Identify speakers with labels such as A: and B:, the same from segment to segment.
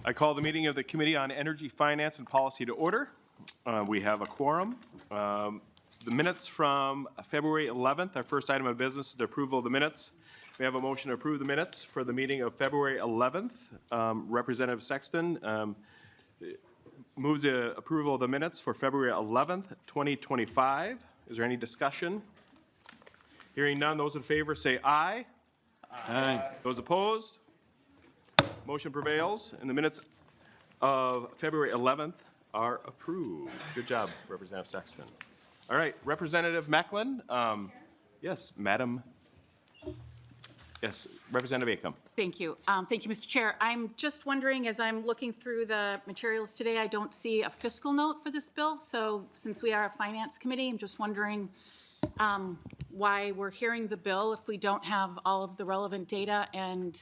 A: I call the meeting of the Committee on Energy, Finance, and Policy to order. We have a quorum. The minutes from February 11th, our first item of business is the approval of the minutes. We have a motion to approve the minutes for the meeting of February 11th. Representative Sexton moves the approval of the minutes for February 11th, 2025. Is there any discussion? Hearing none, those in favor say aye. Aye. Those opposed? Motion prevails, and the minutes of February 11th are approved. Good job, Representative Sexton. All right, Representative Mekeland. Yes, Madam. Yes, Representative Acom.
B: Thank you. Thank you, Mr. Chair. I'm just wondering, as I'm looking through the materials today, I don't see a fiscal note for this bill. So since we are a finance committee, I'm just wondering why we're hearing the bill if we don't have all of the relevant data, and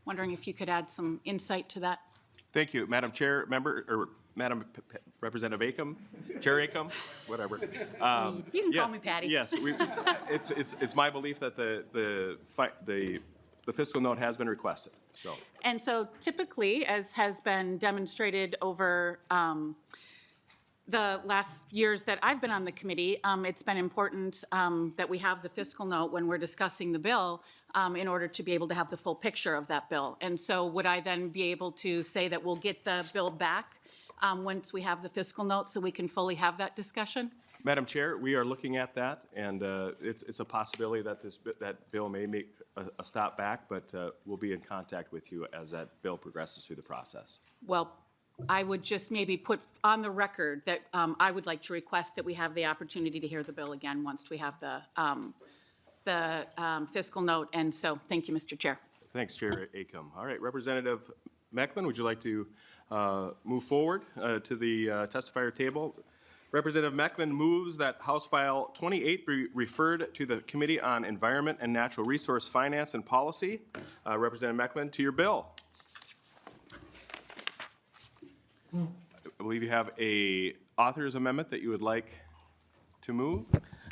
B: wondering if you could add some insight to that.
A: Thank you, Madam Chair, member, or Madam Representative Acom, Chair Acom, whatever.
B: You can call me Patty.
A: Yes, it's my belief that the fiscal note has been requested. So.
B: And so typically, as has been demonstrated over the last years that I've been on the committee, it's been important that we have the fiscal note when we're discussing the bill in order to be able to have the full picture of that bill. And so would I then be able to say that we'll get the bill back once we have the fiscal note so we can fully have that discussion?
A: Madam Chair, we are looking at that, and it's a possibility that that bill may make a stop back, but we'll be in contact with you as that bill progresses through the process.
B: Well, I would just maybe put on the record that I would like to request that we have the opportunity to hear the bill again once we have the fiscal note. And so, thank you, Mr. Chair.
A: Thanks, Chair Acom. All right, Representative Mekeland, would you like to move forward to the testifier table? Representative Mekeland moves that House File 28 be referred to the Committee on Environment and Natural Resource Finance and Policy. Representative Mekeland, to your bill. I believe you have a author's amendment that you would like to move.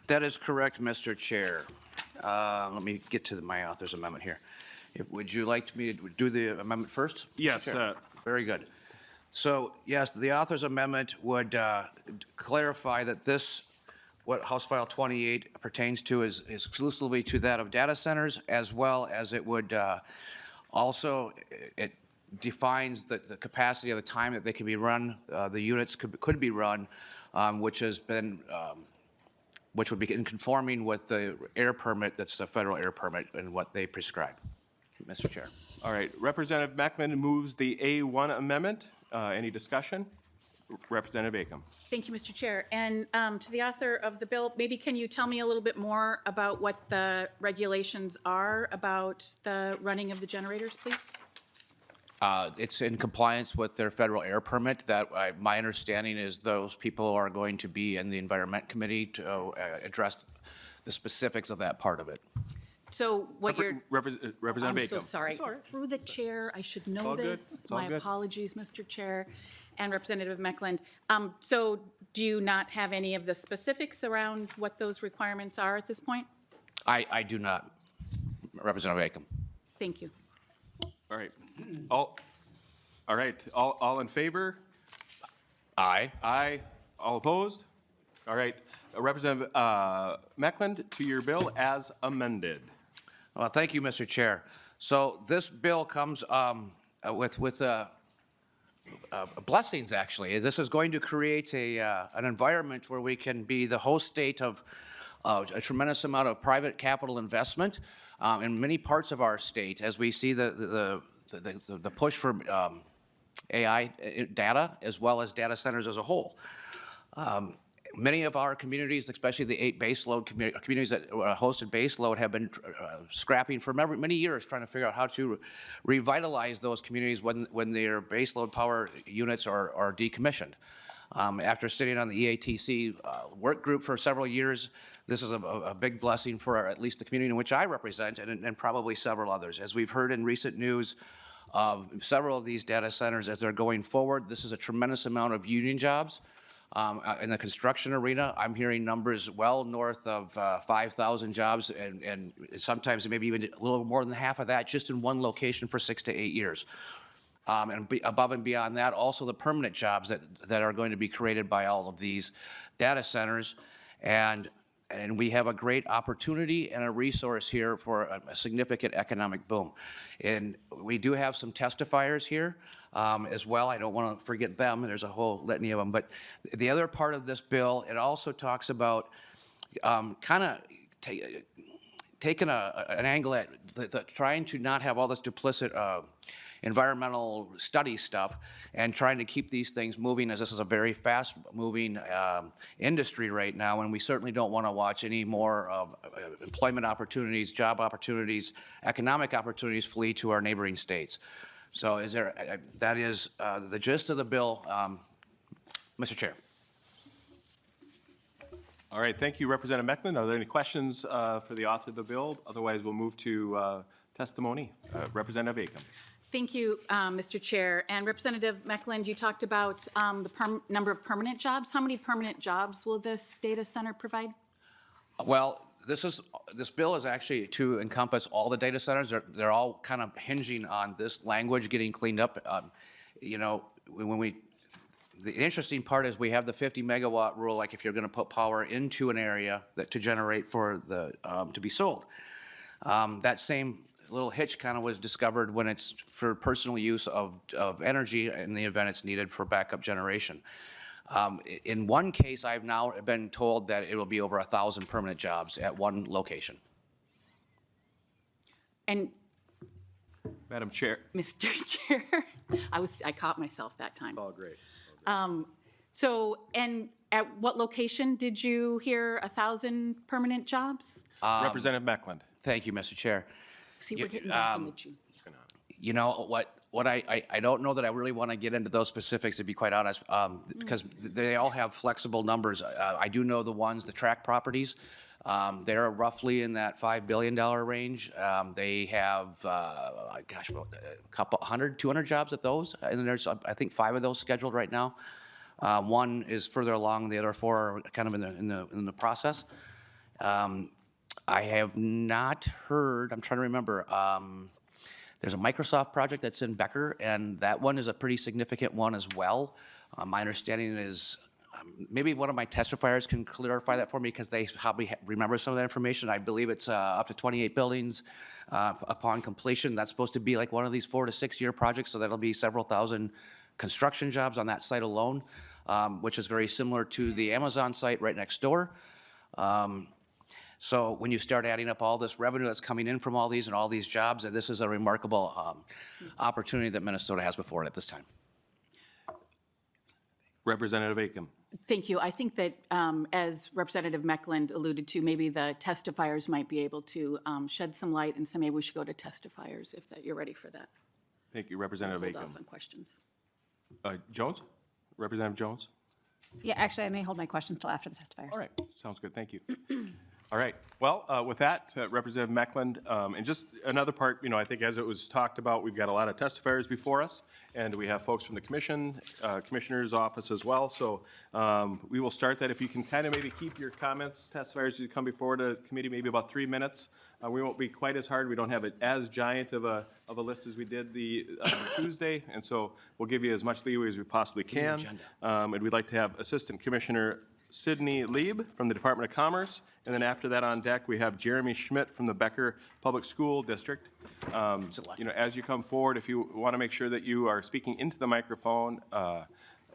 C: That is correct, Mr. Chair. Let me get to my author's amendment here. Would you like me to do the amendment first?
A: Yes.
C: Very good. So, yes, the author's amendment would clarify that this, what House File 28 pertains to, is exclusively to that of data centers, as well as it would also, it defines the capacity of the time that they can be run, the units could be run, which has been, which would be in conforming with the air permit, that's the federal air permit, and what they prescribe. Mr. Chair.
A: All right, Representative Mekeland moves the A1 amendment. Any discussion? Representative Acom.
B: Thank you, Mr. Chair. And to the author of the bill, maybe can you tell me a little bit more about what the regulations are about the running of the generators, please?
C: It's in compliance with their federal air permit. That my understanding is those people are going to be in the Environment Committee to address the specifics of that part of it.
B: So what you're...
A: Representative Acom.
B: I'm so sorry. Through the chair, I should know this. My apologies, Mr. Chair and Representative Mekeland. So do you not have any of the specifics around what those requirements are at this point?
C: I do not, Representative Acom.
B: Thank you.
A: All right. All right. All in favor?
C: Aye.
A: Aye. All opposed? All right. Representative Mekeland, to your bill as amended.
C: Well, thank you, Mr. Chair. So this bill comes with blessings, actually. This is going to create an environment where we can be the host state of a tremendous amount of private capital investment in many parts of our state, as we see the push for AI data, as well as data centers as a whole. Many of our communities, especially the 8 baseload communities that hosted baseload, have been scrapping for many years, trying to figure out how to revitalize those communities when their baseload power units are decommissioned. After sitting on the EATC work group for several years, this is a big blessing for at least the community in which I represent, and probably several others. As we've heard in recent news, several of these data centers, as they're going forward, this is a tremendous amount of union jobs. In the construction arena, I'm hearing numbers well north of 5,000 jobs, and sometimes maybe even a little more than half of that just in one location for 6 to 8 years. Above and beyond that, also the permanent jobs that are going to be created by all of these data centers. And we have a great opportunity and a resource here for a significant economic boom. And we do have some testifiers here as well. I don't want to forget them. There's a whole litany of them. But the other part of this bill, it also talks about kind of taking an angle at trying to not have all this duplicit environmental study stuff and trying to keep these things moving, as this is a very fast-moving industry right now, and we certainly don't want to watch any more employment opportunities, job opportunities, economic opportunities flee to our neighboring states. So that is the gist of the bill, Mr. Chair.
A: All right, thank you, Representative Mekeland. Are there any questions for the author of the bill? Otherwise, we'll move to testimony. Representative Aiken.
B: Thank you, Mr. Chair. And Representative Mekeland, you talked about the number of permanent jobs. How many permanent jobs will this data center provide?
C: Well, this bill is actually to encompass all the data centers. They're all kind of hinging on this language getting cleaned up. You know, the interesting part is we have the 50 megawatt rule, like if you're going to put power into an area to generate for the to be sold. That same little hitch kind of was discovered when it's for personal use of energy in the event it's needed for backup generation. In one case, I've now been told that it will be over 1,000 permanent jobs at one location.
B: And
A: Madam Chair.
B: Mr. Chair, I caught myself that time.
A: Oh, great.
B: So, and at what location did you hear 1,000 permanent jobs?
A: Representative Mekeland.
C: Thank you, Mr. Chair.
B: See, we're getting back in the June.
C: You know, what I don't know that I really want to get into those specifics, to be quite honest, because they all have flexible numbers. I do know the ones, the tract properties, they're roughly in that $5 billion range. They have, gosh, a couple 200 jobs at those, and there's, I think, 5 of those scheduled right now. One is further along, the other 4 are kind of in the process. I have not heard, I'm trying to remember, there's a Microsoft project that's in Becker, and that one is a pretty significant one as well. My understanding is, maybe one of my testifiers can clarify that for me because they probably remember some of that information. I believe it's up to 28 buildings upon completion. That's supposed to be like one of these 4 to 6 year projects, so that'll be several thousand construction jobs on that site alone, which is very similar to the Amazon site right next door. So when you start adding up all this revenue that's coming in from all these and all these jobs, this is a remarkable opportunity that Minnesota has before it at this time.
A: Representative Aiken.
B: Thank you. I think that, as Representative Mekeland alluded to, maybe the testifiers might be able to shed some light, and so maybe we should go to testifiers if you're ready for that.
A: Thank you, Representative
B: Hold
A: Aiken.
B: off on questions.
A: Jones? Representative Jones?
D: Yeah, actually, I may hold my questions till after the testifiers.
A: All right, sounds good, thank you. All right, well, with that, Representative Mekeland, and just another part, you know, I think as it was talked about, we've got a lot of testifiers before us, and we have folks from the commission, commissioner's office as well, so we will start that. If you can kind of maybe keep your comments, testifiers, as you come before the committee, maybe about 3 minutes. We won't be quite as hard, we don't have it as giant of a list as we did the Tuesday, and so we'll give you as much leeway as we possibly can. And we'd like to have Assistant Commissioner Sidney Lieb from the Department of Commerce, and then after that on deck, we have Jeremy Schmidt from the Becker Public School District. You know, as you come forward, if you want to make sure that you are speaking into the microphone,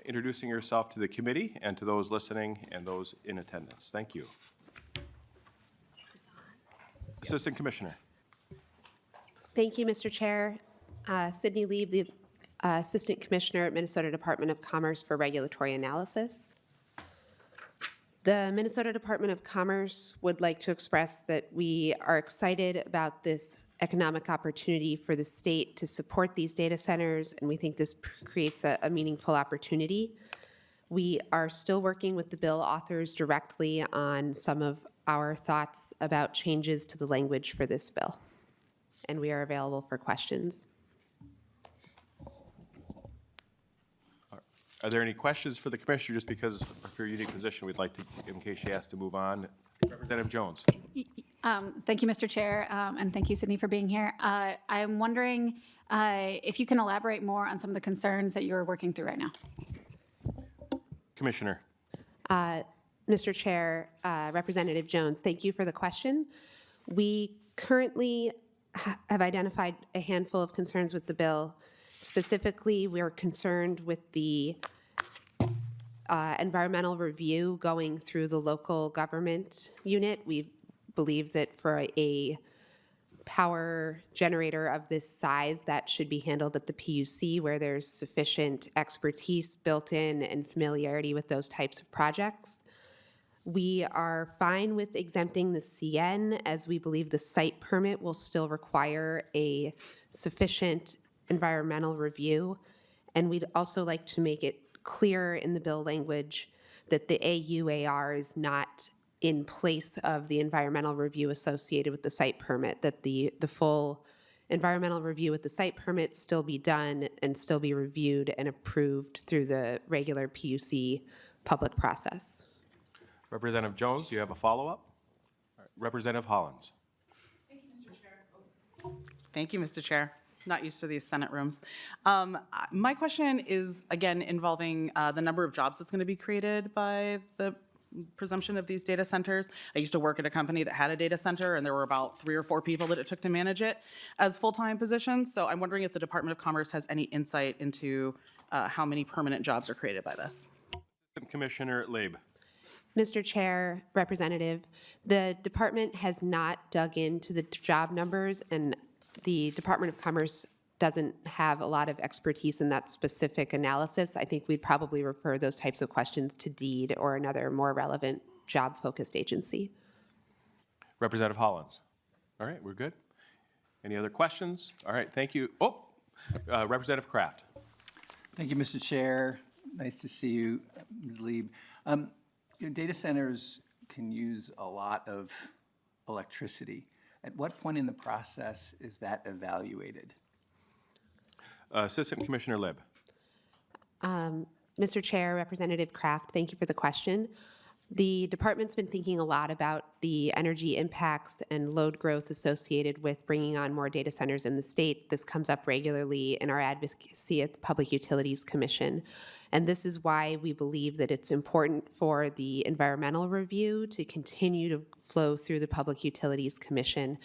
A: introducing yourself to the committee and to those listening and those in attendance. Thank you. Assistant Commissioner.
E: Thank you, Mr. Chair. Sidney Lieb, the Assistant Commissioner at Minnesota Department of Commerce for Regulatory Analysis. The Minnesota Department of Commerce would like to express that we are excited about this economic opportunity for the state to support these data centers, and we think this creates a meaningful opportunity. We are still working with the bill authors directly on some of our thoughts about changes to the language for this bill, and we are available for questions.
A: Are there any questions for the commissioner, just because of her unique position, we'd like to, in case she has to move on? Representative Jones.
D: Thank you, Mr. Chair, and thank you, Sydney, for being here. I'm wondering if you can elaborate more on some of the concerns that you're working through right now.
A: Commissioner.
E: Mr. Chair, Representative Jones, thank you for the question. We currently have identified a handful of concerns with the bill. Specifically, we're concerned with the environmental review going through the local government unit. We believe that for a power generator of this size, that should be handled at the PUC, where there's sufficient expertise built in and familiarity with those types of projects. We are fine with exempting the CN, as we believe the site permit will still require a sufficient environmental review. And we'd also like to make it clear in the bill language that the AUAR is not in place of the environmental review associated with the site permit, that the full environmental review with the site permit still be done and still be reviewed and approved through the regular PUC public process.
A: Representative Jones, do you have a follow-up? All right, Representative Hollins.
F: Thank you, Mr. Chair. Not used to these Senate rooms. My question is, again, involving the number of jobs that's going to be created by the presumption of these data centers. I used to work at a company that had a data center, and there were about 3 or 4 people that it took to manage it as full-time positions. So I'm wondering if the Department of Commerce has any insight into how many permanent jobs are created by this.
A: Commissioner Labe.
E: Mr. Chair, Representative, the department has not dug into the job numbers, and the Department of Commerce doesn't have a lot of expertise in that specific analysis. I think we'd probably refer those types of questions to DEED or another more relevant job-focused agency.
A: Representative Hollins. All right, we're good. Any other questions? All right, thank you. Oh, Representative Kraft.
G: Thank you, Mr. Chair. Nice to see you, Ms. Lieb. Data centers can use a lot of electricity. At what point in the process is that evaluated?
A: Assistant Commissioner Libb.
E: Mr. Chair, Representative Kraft, thank you for the question. The department's been thinking a lot about the energy impacts and load growth associated with bringing on more data centers in the state. This comes up regularly in our advocacy at the Public Utilities Commission. And this is why we believe that it's important for the environmental review to continue to flow through the Public Utilities Commission.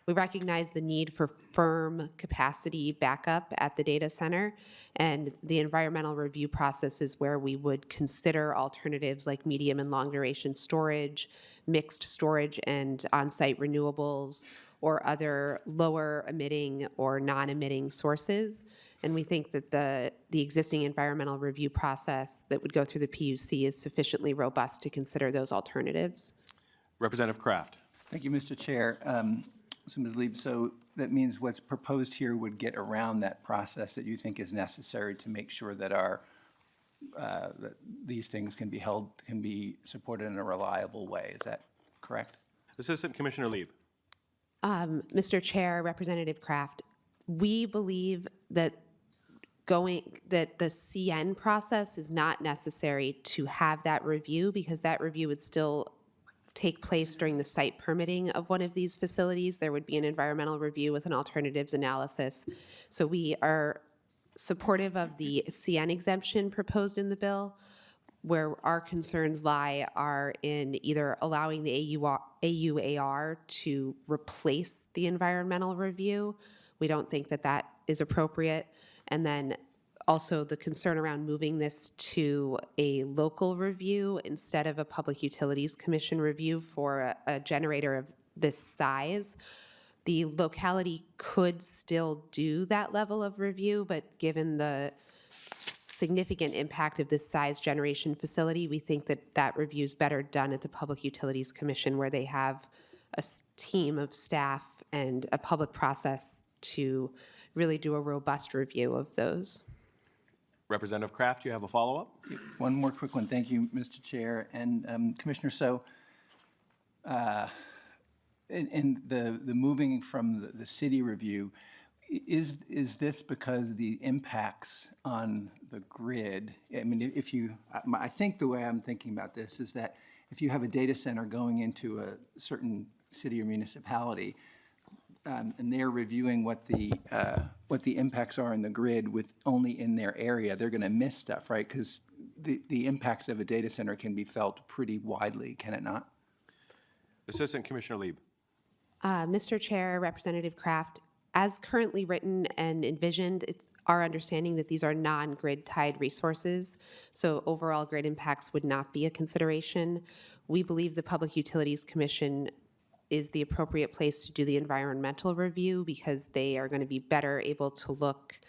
E: We recognize the need for firm capacity backup at the data center, and the environmental review process is where we would consider alternatives like medium and long duration storage, mixed storage and on-site renewables, or other lower emitting or non-emitting sources. And we think that the existing environmental review process that would go through the PUC is sufficiently robust to consider those alternatives.
A: Representative Kraft.
G: Thank you, Mr. Chair. So, Ms. Lieb, so that means what's proposed here would get around that process that you think is necessary to make sure that that these things can be supported in a reliable way. Is that correct?
A: Assistant Commissioner Lieb.
E: Mr. Chair, Representative Kraft, we believe that the CN process is not necessary to have that review, because that review would still take place during the site permitting of one of these facilities. There would be an environmental review with an alternatives analysis. So we are supportive of the CN exemption proposed in the bill. Where our concerns lie are in either allowing the AUAR to replace the environmental review. We don't think that that is appropriate. And then also the concern around moving this to a local review instead of a Public Utilities Commission review for a generator of this size. The locality could still do that level of review, but given the significant impact of this size generation facility, we think that that review is better done at the Public Utilities Commission, where they have a team of staff and a public process to really do a robust review of those.
A: Representative Kraft, you have a follow-up?
G: One more quick one. Thank you, Mr. Chair. And Commissioner, so in the moving from the city review, is this because the impacts on the grid? I mean, I think the way I'm thinking about this is that if you have a data center going into a certain city or municipality, and they're reviewing what the impacts are in the grid with only in their area, they're going to miss stuff, right? Because the impacts of a data center can be felt pretty widely, can it not?
A: Assistant Commissioner Lieb.
E: Mr. Chair, Representative Kraft, as currently written and envisioned, it's our understanding that these are non-grid tied resources, so overall grid impacts would not be a consideration. We believe the Public Utilities Commission is the appropriate place to do the environmental review because they are going to be better able to look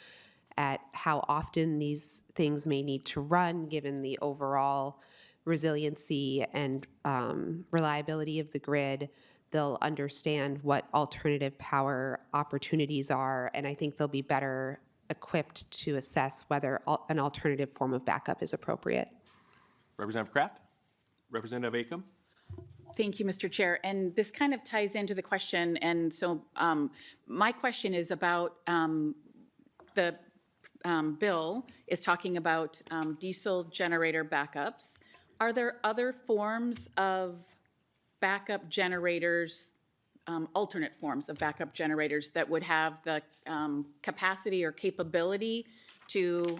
E: at how often these things may need to run given the overall resiliency and reliability of the grid. They'll understand what alternative power opportunities are, and I think they'll be better equipped to assess whether an alternative form of backup is appropriate.
A: Representative Kraft. Representative Acom.
B: Thank you, Mr. Chair. And this kind of ties into the question. And so my question is about the bill is talking about diesel generator backups. Are there other forms of backup generators, alternate forms of backup generators that would have the capacity or capability to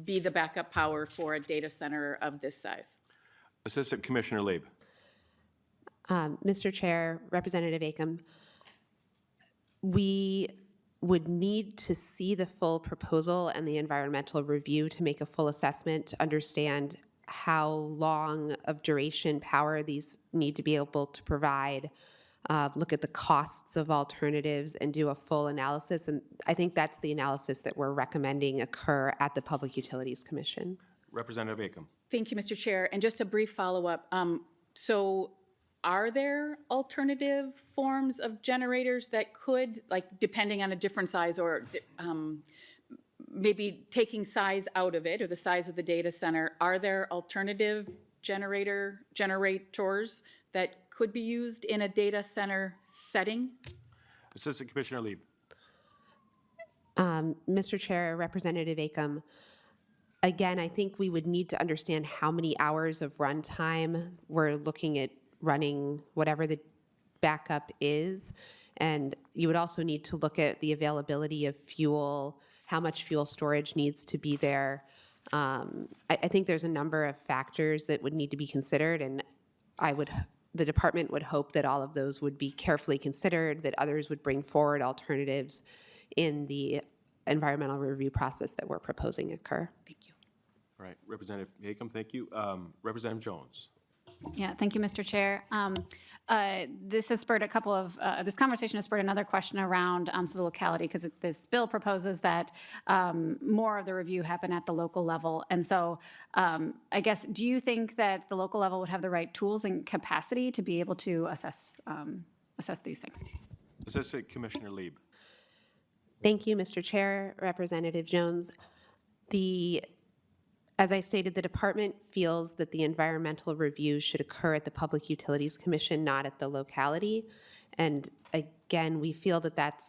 B: be the backup power for a data center of this size?
A: Assistant Commissioner Lieb.
E: Mr. Chair, Representative Acom, we would need to see the full proposal and the environmental review to make a full assessment, to understand how long of duration power these need to be able to provide, look at the costs of alternatives and do a full analysis. And I think that's the analysis that we're recommending occur at the Public Utilities Commission.
A: Representative Acom.
B: Thank you, Mr. Chair. And just a brief follow-up. So are there alternative forms of generators that could, like depending on a different size or maybe taking size out of it or the size of the data center, are there alternative generators that could be used in a data center setting?
A: Assistant Commissioner Lieb.
E: Mr. Chair, Representative Acom, again, I think we would need to understand how many hours of runtime we're looking at running whatever the backup is. And you would also need to look at the availability of fuel, how much fuel storage needs to be there. I think there's a number of factors that would need to be considered, and the department would hope that all of those would be carefully considered, that others would bring forward alternatives in the environmental review process that we're proposing occur.
B: Thank you.
A: All right, Representative Acom, thank you. Representative Jones.
D: Yeah, thank you, Mr. Chair. This has spurred a couple of, this conversation has spurred another question around so the locality, because this bill proposes that more of the review happen at the local level. And so I guess, do you think that the local level would have the right tools and capacity to be able to assess these things?
A: Assistant Commissioner Lieb.
E: Thank you, Mr. Chair, Representative Jones. As I stated, the department feels that the environmental review should occur at the Public Utilities Commission, not at the locality. And again, we feel that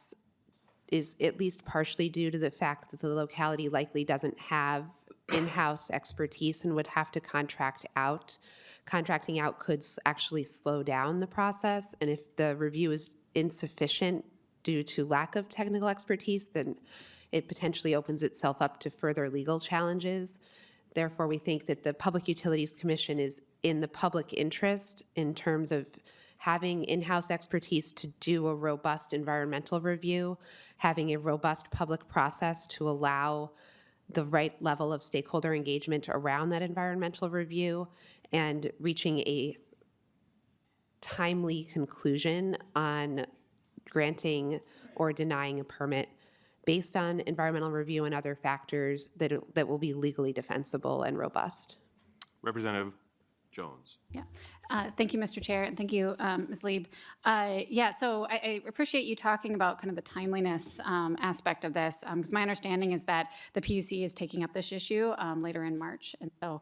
E: is at least partially due to the fact that the locality likely doesn't have in-house expertise and would have to contract out. Contracting out could actually slow down the process, and if the review is insufficient due to lack of technical expertise, then it potentially opens itself up to further legal challenges. Therefore, we think that the Public Utilities Commission is in the public interest in terms of having in-house expertise to do a robust environmental review, having a robust public process to allow the right level of stakeholder engagement around that environmental review, and reaching a timely conclusion on granting or denying a permit based on environmental review and other factors that will be legally defensible and robust.
A: Representative Jones.
D: Yeah. Thank you, Mr. Chair, and thank you, Ms. Lieb. Yeah, so I appreciate you talking about kind of the timeliness aspect of this, because my understanding is that the PUC is taking up this issue later in March, and so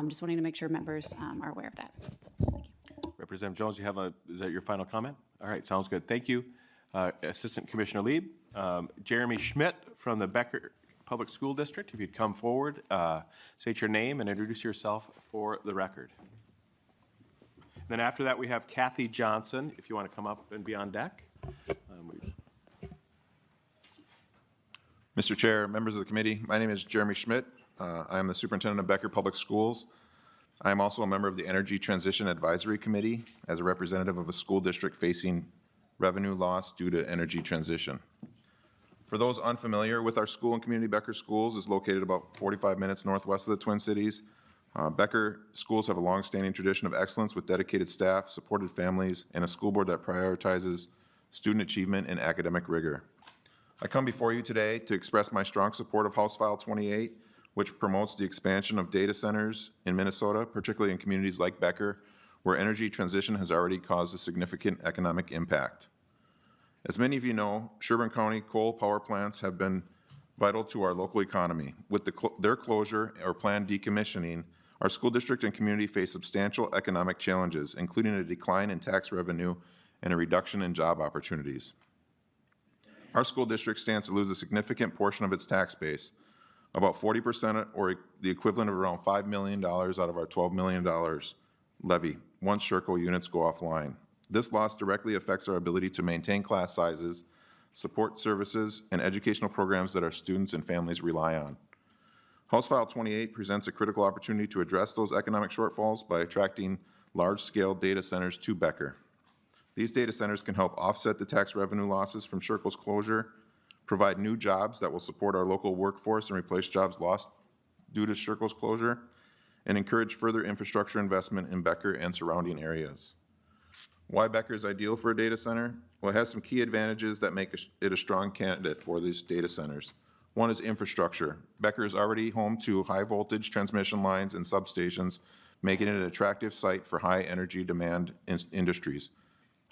D: just wanting to make sure members are aware of that. Thank you.
A: Representative Jones, is that your final comment? All right, sounds good. Thank you. Assistant Commissioner Lieb. Jeremy Schmidt from the Becker Public School District, if you'd come forward, state your name and introduce yourself for the record. Then after that, we have Kathy Johnson, if you want to come up and be on deck.
H: Mr. Chair, members of the committee, my name is Jeremy Schmidt. I am the superintendent of Becker Public Schools. I am also a member of the Energy Transition Advisory Committee as a representative of a school district facing revenue loss due to energy transition. For those unfamiliar with our school and community, Becker Schools is located about 45 minutes northwest of the Twin Cities. Becker Schools have a long-standing tradition of excellence with dedicated staff, supported families, and a school board that prioritizes student achievement and academic rigor. I come before you today to express my strong support of House File 28, which promotes the expansion of data centers in Minnesota, particularly in communities like Becker, where energy transition has already caused a significant economic impact. As many of you know, Sherburne County coal power plants have been vital to our local economy. With their closure or planned decommissioning, our school district and community face substantial economic challenges, including a decline in tax revenue and a reduction in job opportunities. Our school district stands to lose a significant portion of its tax base, about 40% or the equivalent of around $5 million out of our $12 million levy once Sherco units go offline. This loss directly affects our ability to maintain class sizes, support services, and educational programs that our students and families rely on. House File 28 presents a critical opportunity to address those economic shortfalls by attracting large-scale data centers to Becker. These data centers can help offset the tax revenue losses from Sherco's closure, provide new jobs that will support our local workforce and replace jobs lost due to Sherco's closure, and encourage further infrastructure investment in Becker and surrounding areas. Why Becker is ideal for a data center? Well, it has some key advantages that make it a strong candidate for these data centers. One is infrastructure. Becker is already home to high-voltage transmission lines and substations, making it an attractive site for high-energy demand industries.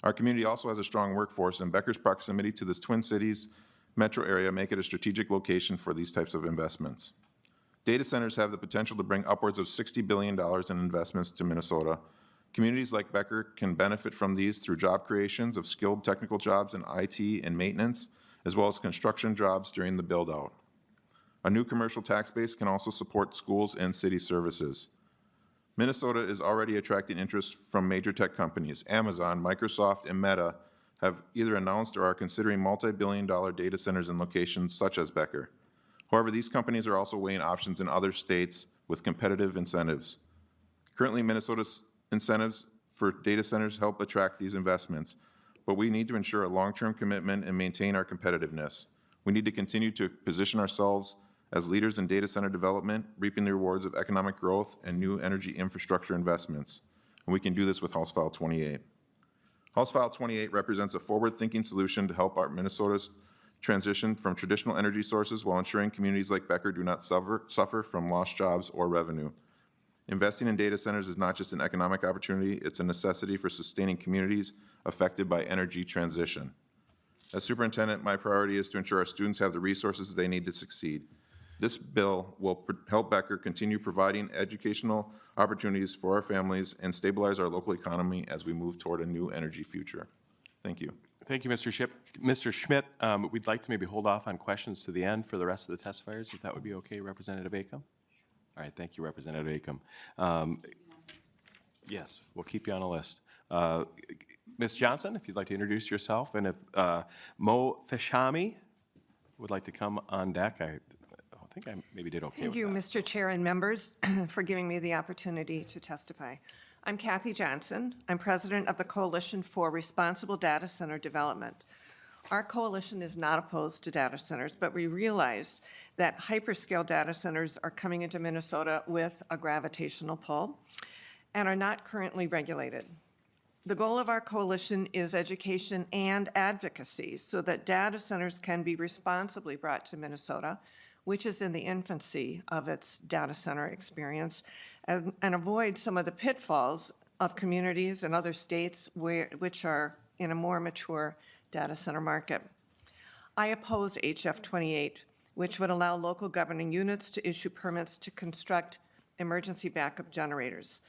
H: Our community also has a strong workforce, and Becker's proximity to the Twin Cities metro area make it a strategic location for these types of investments. Data centers have the potential to bring upwards of $60 billion in investments to Minnesota. Communities like Becker can benefit from these through job creations of skilled technical jobs in IT and maintenance, as well as construction jobs during the build-out. A new commercial tax base can also support schools and city services. Minnesota is already attracting interest from major tech companies. Amazon, Microsoft, and Meta have either announced or are considering multi-billion-dollar data centers in locations such as Becker. However, these companies are also weighing options in other states with competitive incentives. Currently, Minnesota's incentives for data centers help attract these investments, but we need to ensure a long-term commitment and maintain our competitiveness. We need to continue to position ourselves as leaders in data center development, reaping the rewards of economic growth and new energy infrastructure investments. And we can do this with House File 28. House File 28 represents a forward-thinking solution to help our Minnesota's transition from traditional energy sources while ensuring communities like Becker do not suffer from lost jobs or revenue. Investing in data centers is not just an economic opportunity, it's a necessity for sustaining communities affected by energy transition. As superintendent, my priority is to ensure our students have the resources they need to succeed. This bill will help Becker continue providing educational opportunities for our families and stabilize our local economy as we move toward a new energy future. Thank you.
A: Thank you, Mr. Schmidt. We'd like to maybe hold off on questions to the end for the rest of the testifiers, if that would be okay, Representative Acom? All right, thank you, Representative Acom. Yes, we'll keep you on a list. Ms. Johnson, if you'd like to introduce yourself, and if Mo Fashami would like to come on deck, I think I maybe did okay with that.
I: Thank you, Mr. Chair and members, for giving me the opportunity to testify. I'm Kathy Johnson. I'm president of the Coalition for Responsible Data Center Development. Our coalition is not opposed to data centers, but we realize that hyperscale data centers are coming into Minnesota with a gravitational pull and are not currently regulated. The goal of our coalition is education and advocacy so that data centers can be responsibly brought to Minnesota, which is in the infancy of its data center experience, and avoid some of the pitfalls of communities and other states which are in a more mature data center market. I oppose HF 28, which would allow local governing units to issue permits to construct emergency backup generators.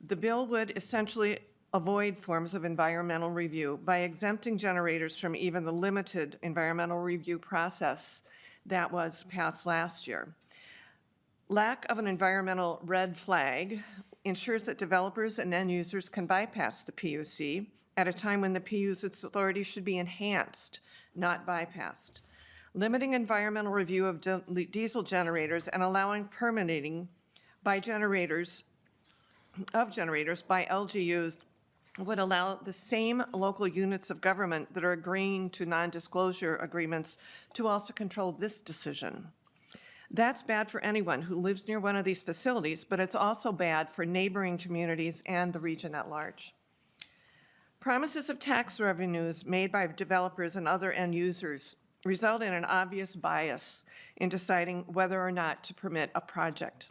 I: The bill would essentially avoid forms of environmental review by exempting generators from even the limited environmental review process that was passed last year. Lack of an environmental red flag ensures that developers and end users can bypass the PUC at a time when the PUC's authority should be enhanced, not bypassed. Limiting environmental review of diesel generators and allowing permitting by generators by LGUs would allow the same local units of government that are agreeing to non-disclosure agreements to also control this decision. That's bad for anyone who lives near one of these facilities, but it's also bad for neighboring communities and the region at large. Promises of tax revenues made by developers and other end users result in an obvious bias in deciding whether or not to permit a project.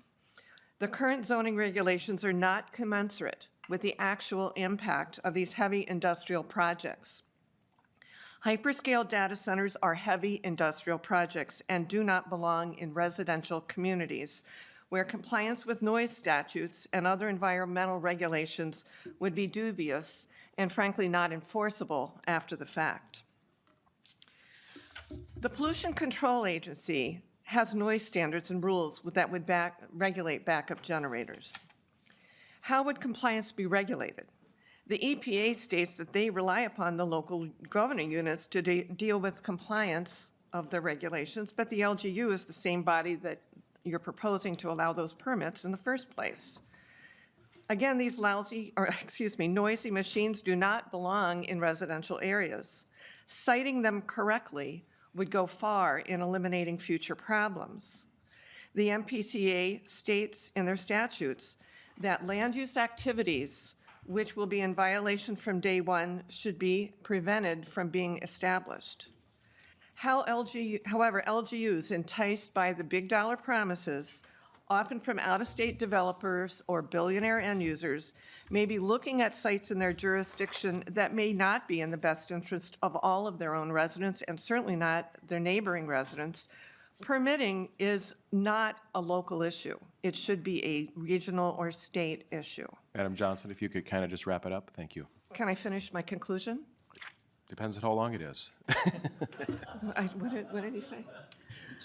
I: The current zoning regulations are not commensurate with the actual impact of these heavy industrial projects. Hyperscale data centers are heavy industrial projects and do not belong in residential communities, where compliance with noise statutes and other environmental regulations would be dubious and frankly not enforceable after the fact. The Pollution Control Agency has noise standards and rules that would regulate backup generators. How would compliance be regulated? The EPA states that they rely upon the local governing units to deal with compliance of the regulations, but the LGU is the same body that you're proposing to allow those permits in the first place. Again, these noisy machines do not belong in residential areas. Citing them correctly would go far in eliminating future problems. The MPCA states in their statutes that land use activities which will be in violation from day one should be prevented from being established. However, LGUs enticed by the big dollar promises, often from out-of-state developers or billionaire end users, may be looking at sites in their jurisdiction that may not be in the best interest of all of their own residents and certainly not their neighboring residents. Permitting is not a local issue. It should be a regional or state issue.
A: Madam Johnson, if you could kind of just wrap it up, thank you.
I: Can I finish my conclusion?
A: Depends on how long it is.
I: What did he say?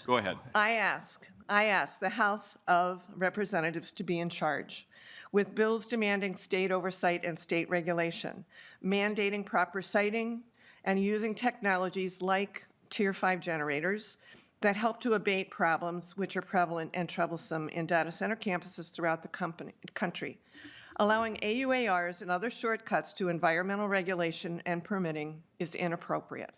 A: Go ahead.
I: I ask the House of Representatives to be in charge, with bills demanding state oversight and state regulation, mandating proper siting, and using technologies like Tier 5 generators that help to abate problems which are prevalent and troublesome in data center campuses throughout the country. Allowing AUARs and other shortcuts to environmental regulation and permitting is inappropriate.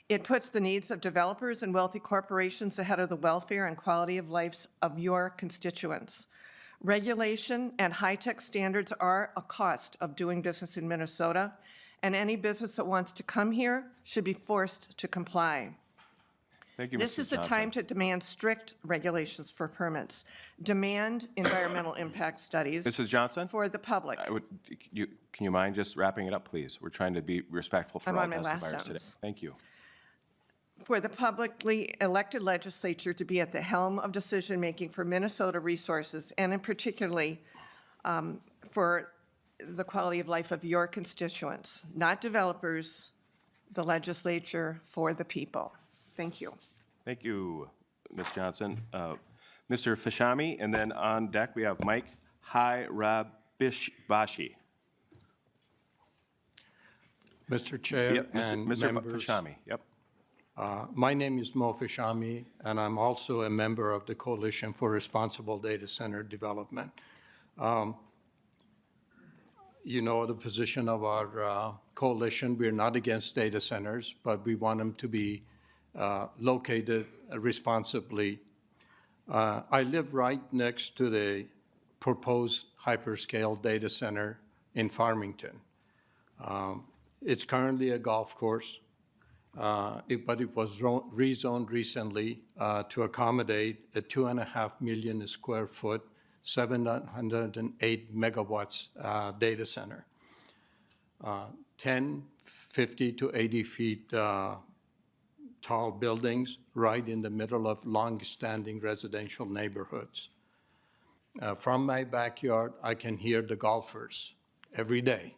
I: It puts the needs of developers and wealthy corporations ahead of the welfare and quality of lives of your constituents. Regulation and high-tech standards are a cost of doing business in Minnesota, and any business that wants to come here should be forced to comply.
A: Thank you,
I: This
A: Mrs.
I: is a
A: Johnson.
I: time to demand strict regulations for permits, demand environmental impact studies.
A: Mrs. Johnson?
I: For the public.
A: Can you mind just wrapping it up, please? We're trying to be respectful for
I: I'm
A: all
I: on my last
A: testifiers today.
I: sentence.
A: Thank you.
I: For the publicly elected legislature to be at the helm of decision-making for Minnesota resources, and in particularly for the quality of life of your constituents, not developers, the legislature for the people. Thank you.
A: Thank you, Ms. Johnson. Mr. Fashami, and then on deck, we have Mike Bashi.
J: Mr. Chair
A: Yep,
J: and
A: Mr.
J: members.
A: Fashami, yep.
J: My name is Mo Fashami, and I'm also a member of the Coalition for Responsible Data Center Development. You know the position of our coalition. We're not against data centers, but we want them to be located responsibly. I live right next to the proposed hyperscale data center in Farmington. It's currently a golf course, but it was rezoned recently to accommodate a 2.5 million square foot, 708 megawatts data center. 10, 50 to 80 feet tall buildings right in the middle of long-standing residential neighborhoods. From my backyard, I can hear the golfers every day,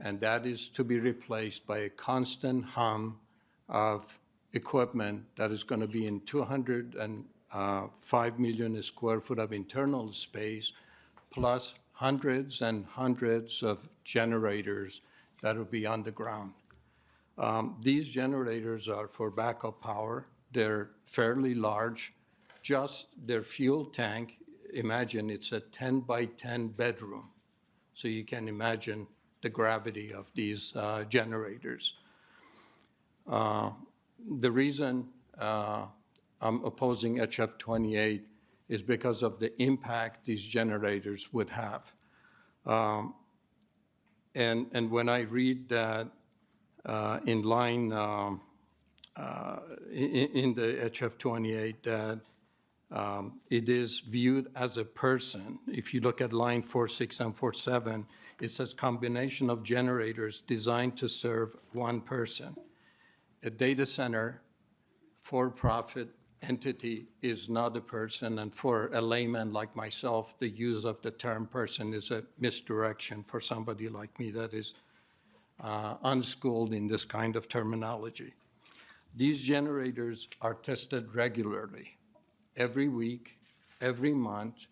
J: and that is to be replaced by a constant hum of equipment that is going to be in 205 million square foot of internal space, plus hundreds and hundreds of generators that will be underground. These generators are for backup power. They're fairly large. Just their fuel tank, imagine it's a 10 by 10 bedroom. So you can imagine the gravity of these generators. The reason I'm opposing HF 28 is because of the impact these generators would have. And when I read that in line in the HF 28 that it is viewed as a person. If you look at line 46 and 47, it says combination of generators designed to serve one person. A data center for-profit entity is not a person, and for a layman like myself, the use of the term person is a misdirection for somebody like me that is unschooled in this kind of terminology. These generators are tested regularly, every week, every month,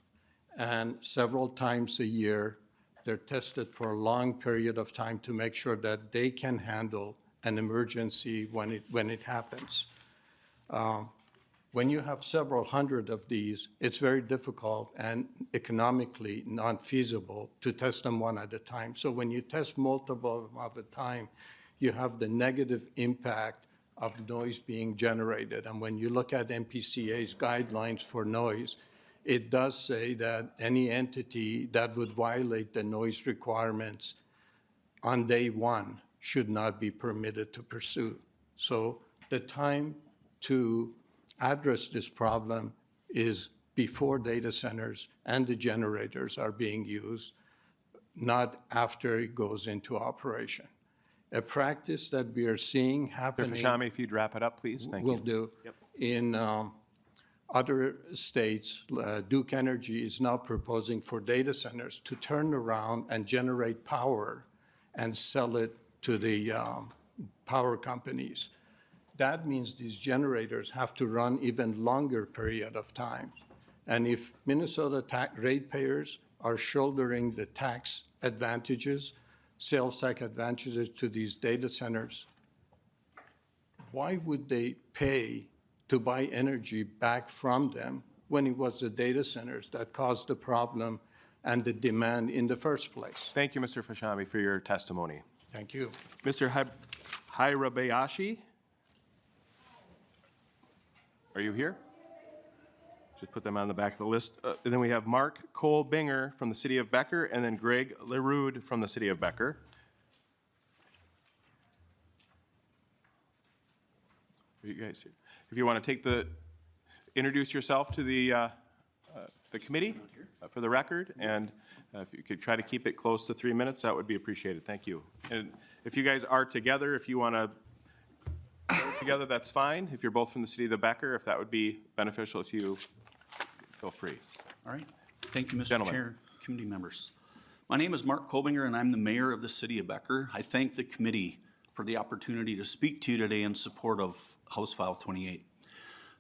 J: and several times a year. They're tested for a long period of time to make sure that they can handle an emergency when it happens. When you have several hundred of these, it's very difficult and economically not feasible to test them one at a time. So when you test multiple at a time, you have the negative impact of noise being generated. And when you look at MPCA's guidelines for noise, it does say that any entity that would violate the noise requirements on day one should not be permitted to pursue. So the time to address this problem is before data centers and the generators are being used, not after it goes into operation. A practice that we are seeing happening.
A: Mr. Fashami, if you'd wrap it up, please. Thank you.
J: Will do.
A: Yep.
J: In other states, Duke Energy is now proposing for data centers to turn around and generate power and sell it to the power companies. That means these generators have to run even longer period of time. And if Minnesota ratepayers are shouldering the tax advantages, sales tax advantages to these data centers, why would they pay to buy energy back from them when it was the data centers that caused the problem and the demand in the first place?
A: Thank you, Mr. Fashami, for your testimony.
J: Thank you.
A: Mr. Hirabayashi? Are you here? Just put them on the back of the list. And then we have Mark Cole-Binger from the city of Becker, and then Greg LeRude from the city of Becker. Are you guys here? If you want to introduce yourself to the committee for the record, and if you could try to keep it close to 3 minutes, that would be appreciated. Thank you. And if you guys are together, if you want to together, that's fine. If you're both from the city of the Becker, if that would be beneficial to you, feel free.
K: All right. Thank you, Mr.
A: Gentlemen.
K: Chair, committee members. My name is Mark Kobinger, and I'm the mayor of the city of Becker. I thank the committee for the opportunity to speak to you today in support of House File 28.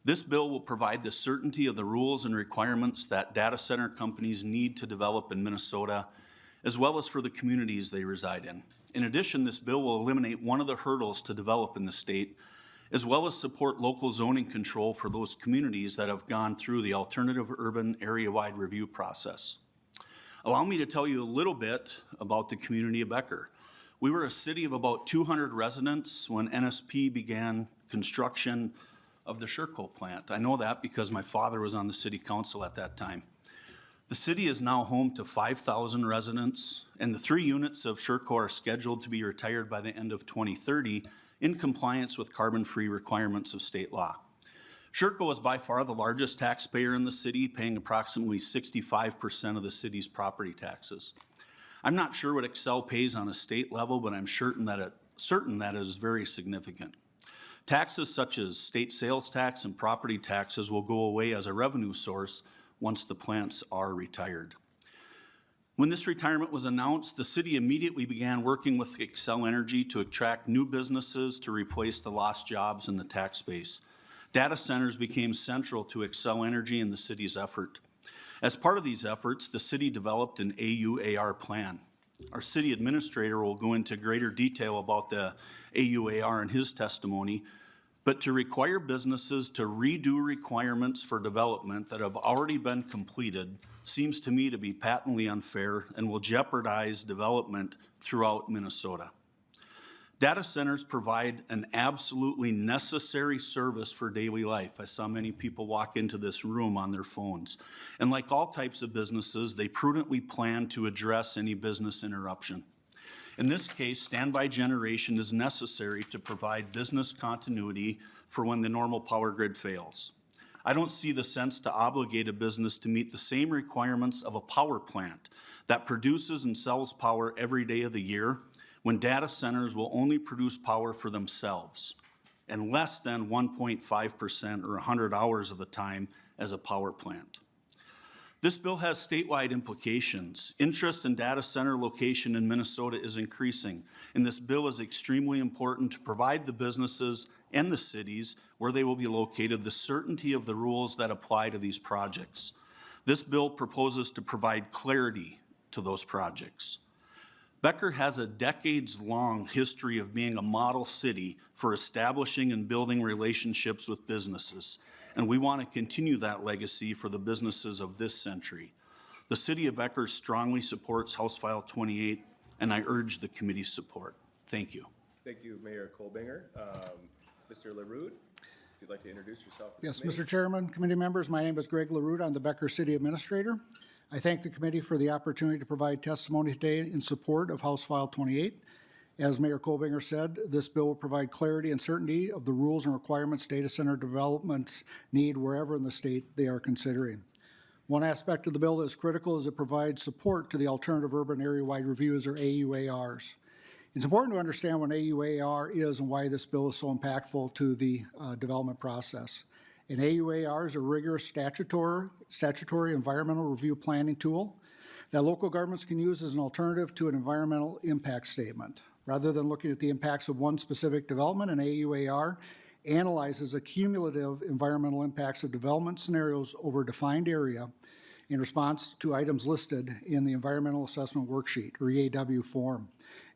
K: This bill will provide the certainty of the rules and requirements that data center companies need to develop in Minnesota, as well as for the communities they reside in. In addition, this bill will eliminate one of the hurdles to develop in the state, as well as support local zoning control for those communities that have gone through the alternative urban area-wide review process. Allow me to tell you a little bit about the community of Becker. We were a city of about 200 residents when NSP began construction of the Sherco plant. I know that because my father was on the city council at that time. The city is now home to 5,000 residents, and the 3 units of Sherco are scheduled to be retired by the end of 2030 in compliance with carbon-free requirements of state law. Sherco is by far the largest taxpayer in the city, paying approximately 65% of the city's property taxes. I'm not sure what Excel pays on a state level, but I'm certain that it is very significant. Taxes such as state sales tax and property taxes will go away as a revenue source once the plants are retired. When this retirement was announced, the city immediately began working with Xcel Energy to attract new businesses to replace the lost jobs in the tax base. Data centers became central to Xcel Energy and the city's effort. As part of these efforts, the city developed an AUAR plan. Our city administrator will go into greater detail about the AUAR in his testimony, but to require businesses to redo requirements for development that have already been completed seems to me to be patently unfair and will jeopardize development throughout Minnesota. Data centers provide an absolutely necessary service for daily life. I saw many people walk into this room on their phones. And like all types of businesses, they prudently plan to address any business interruption. In this case, standby generation is necessary to provide business continuity for when the normal power grid fails. I don't see the sense to obligate a business to meet the same requirements of a power plant that produces and sells power every day of the year, when data centers will only produce power for themselves and less than 1.5% or 100 hours of the time as a power plant. This bill has statewide implications. Interest in data center location in Minnesota is increasing, and this bill is extremely important to provide the businesses and the cities where they will be located the certainty of the rules that apply to these projects. This bill proposes to provide clarity to those projects. Becker has a decades-long history of being a model city for establishing and building relationships with businesses, and we want to continue that legacy for the businesses of this century. The city of Becker strongly supports House File 28, and I urge the committee's support. Thank you.
A: Thank you, Mayor Kolbinger. Mr. LaRue, if you'd like to introduce yourself.
L: Yes, Mr. Chairman, committee members, my name is Greg LaRue. I'm the Becker City Administrator. I thank the committee for the opportunity to provide testimony today in support of House File 28. As Mayor Kolbinger said, this bill will provide clarity and certainty of the rules and requirements data center developments need wherever in the state they are considering. One aspect of the bill that is critical is it provides support to the Alternative Urban Area-Wide Reviews, or AUARs. It's important to understand what an AUAR is and why this bill is so impactful to the development process. An AUAR is a rigorous statutory environmental review planning tool that local governments can use as an alternative to an environmental impact statement. Rather than looking at the impacts of one specific development, an AUAR analyzes the cumulative environmental impacts of development scenarios over a defined area in response to items listed in the Environmental Assessment Worksheet, or EAW form.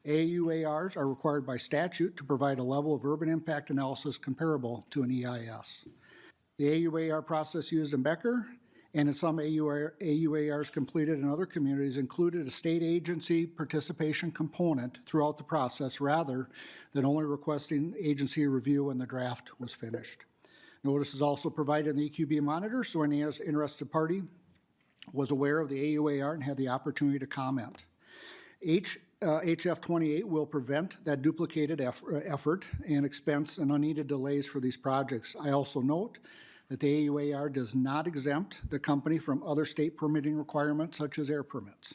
L: AUARs are required by statute to provide a level of urban impact analysis comparable to an EIS. The AUAR process used in Becker and in some AUARs completed in other communities included a state agency participation component throughout the process rather than only requesting agency review when the draft was finished. Notice is also provided in the EQB monitor so any interested party was aware of the AUAR and had the opportunity to comment. HF 28 will prevent that duplicated effort and expense and unneeded delays for these projects. I also note that the AUAR does not exempt the company from other state permitting requirements such as air permits.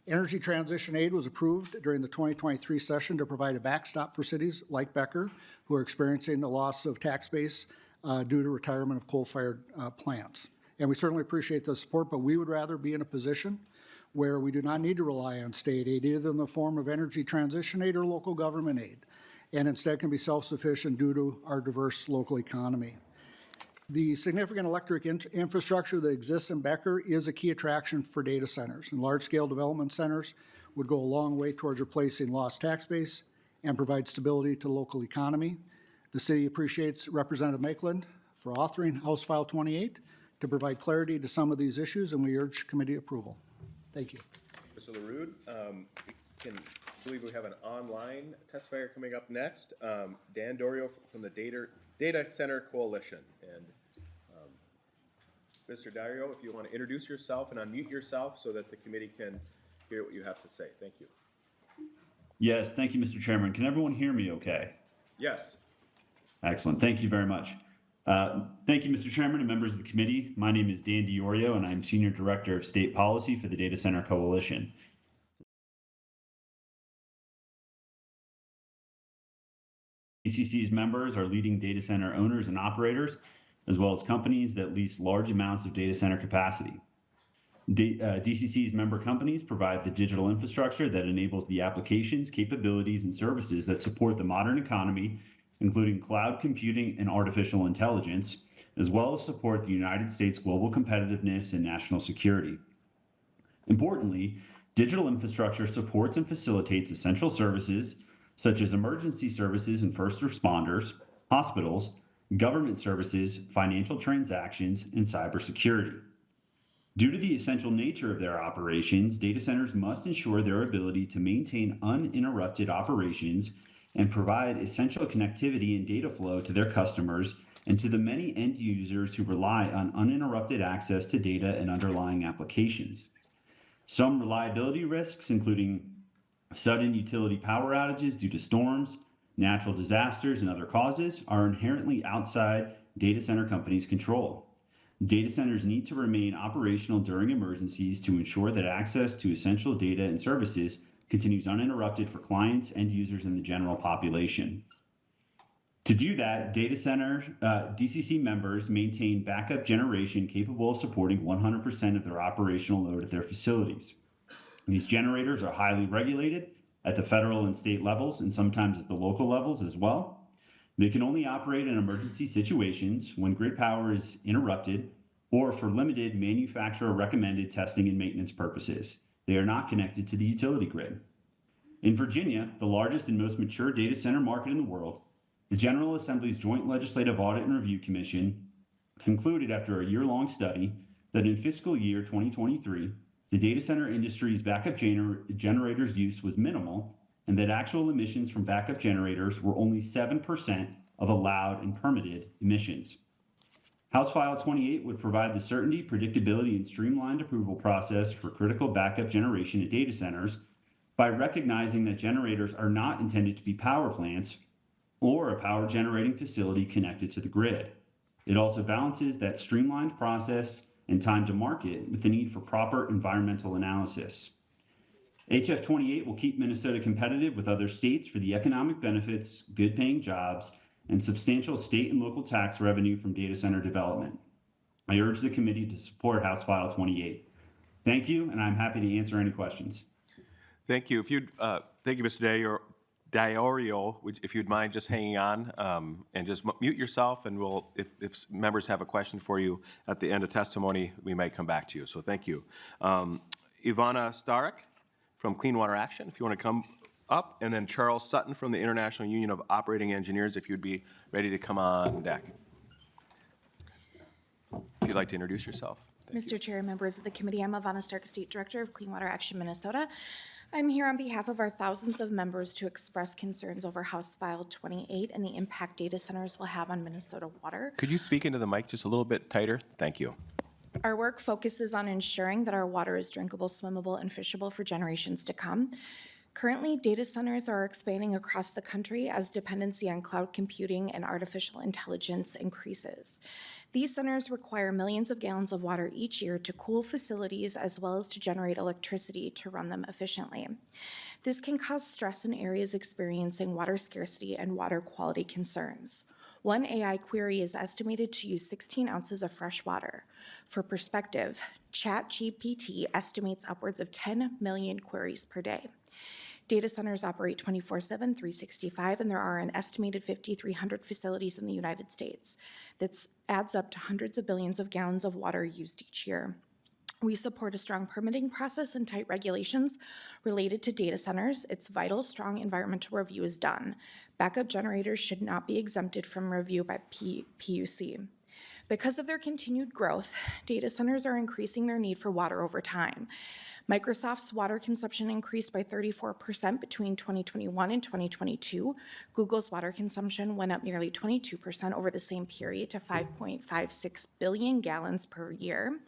L: Energy Transition Aid was approved during the 2023 session to provide a backstop for cities like Becker who are experiencing the loss of tax base due to retirement of coal-fired plants. And we certainly appreciate the support, but we would rather be in a position where we do not need to rely on state aid, either in the form of energy transition aid or local government aid, and instead can be self-sufficient due to our diverse local economy. The significant electric infrastructure that exists in Becker is a key attraction for data centers, and large-scale development centers would go a long way towards replacing lost tax base and provide stability to the local economy. The city appreciates Representative Mekeland for authoring House File 28 to provide clarity to some of these issues, and we urge committee approval. Thank you.
A: Mr. LaRue, I believe we have an online testifier coming up next, Dan Dorio from the Data Center Coalition. And Mr. Dario, if you want to introduce yourself and unmute yourself so that the committee can hear what you have to say. Thank you.
M: Yes, thank you, Mr. Chairman. Can everyone hear me okay?
A: Yes.
M: Excellent. Thank you very much. Thank you, Mr. Chairman and members of the committee. My name is Dan DiOrio, and I'm Senior Director of State Policy for the Data Center Coalition. DCC's members are leading data center owners and operators, as well as companies that lease large amounts of data center capacity. DCC's member companies provide the digital infrastructure that enables the applications, capabilities, and services that support the modern economy, including cloud computing and artificial intelligence, as well as support the United States' global competitiveness and national security. Importantly, digital infrastructure supports and facilitates essential services such as emergency services and first responders, hospitals, government services, financial transactions, and cybersecurity. Due to the essential nature of their operations, data centers must ensure their ability to maintain uninterrupted operations and provide essential connectivity and data flow to their customers and to the many end users who rely on uninterrupted access to data and underlying applications. Some reliability risks, including sudden utility power outages due to storms, natural disasters, and other causes, are inherently outside data center companies' control. Data centers need to remain operational during emergencies to ensure that access to essential data and services continues uninterrupted for clients and users in the general population. To do that, data center DCC members maintain backup generation capable of supporting 100% of their operational load at their facilities. These generators are highly regulated at the federal and state levels, and sometimes at the local levels as well. They can only operate in emergency situations when grid power is interrupted or for limited manufacturer-recommended testing and maintenance purposes. They are not connected to the utility grid. In Virginia, the largest and most mature data center market in the world, the General Assembly's Joint Legislative Audit and Review Commission concluded after a year-long study that in fiscal year 2023, the data center industry's backup generators use was minimal, and that actual emissions from backup generators were only 7% of allowed and permitted emissions. House File 28 would provide the certainty, predictability, and streamlined approval process for critical backup generation at data centers by recognizing that generators are not intended to be power plants or a power generating facility connected to the grid. It also balances that streamlined process and time to market with the need for proper environmental analysis. HF 28 will keep Minnesota competitive with other states for the economic benefits, good paying jobs, and substantial state and local tax revenue from data center development. I urge the committee to support House File 28. Thank you, and I'm happy to answer any questions.
A: Thank you. Thank you, Mr. Diorio. If you'd mind just hanging on and just mute yourself, and if members have a question for you at the end of testimony, we might come back to you. So thank you. Ivana Starek from Clean Water Action, if you want to come up, and then Charles Sutton from the International Union of Operating Engineers, if you'd be ready to come on deck. If you'd like to introduce yourself.
N: Mr. Chair, members of the committee, I'm Ivana Stark, State Director of Clean Water Action Minnesota. I'm here on behalf of our thousands of members to express concerns over House File 28 and the impact data centers will have on Minnesota water.
A: Could you speak into the mic just a little bit tighter? Thank you.
N: Our work focuses on ensuring that our water is drinkable, swimmable, and fishable for generations to come. Currently, data centers are expanding across the country as dependency on cloud computing and artificial intelligence increases. These centers require millions of gallons of water each year to cool facilities as well as to generate electricity to run them efficiently. This can cause stress in areas experiencing water scarcity and water quality concerns. One AI query is estimated to use 16 ounces of fresh water. For perspective, ChatGPT estimates upwards of 10 million queries per day. Data centers operate 24/7, 365, and there are an estimated 5,300 facilities in the United States. That adds up to hundreds of billions of gallons of water used each year. We support a strong permitting process and tight regulations related to data centers. It's vital strong environmental review is done. Backup generators should not be exempted from review by PUC. Because of their continued growth, data centers are increasing their need for water over time. Microsoft's water consumption increased by 34% between 2021 and 2022. Google's water consumption went up nearly 22% over the same period to 5.56 billion gallons per year.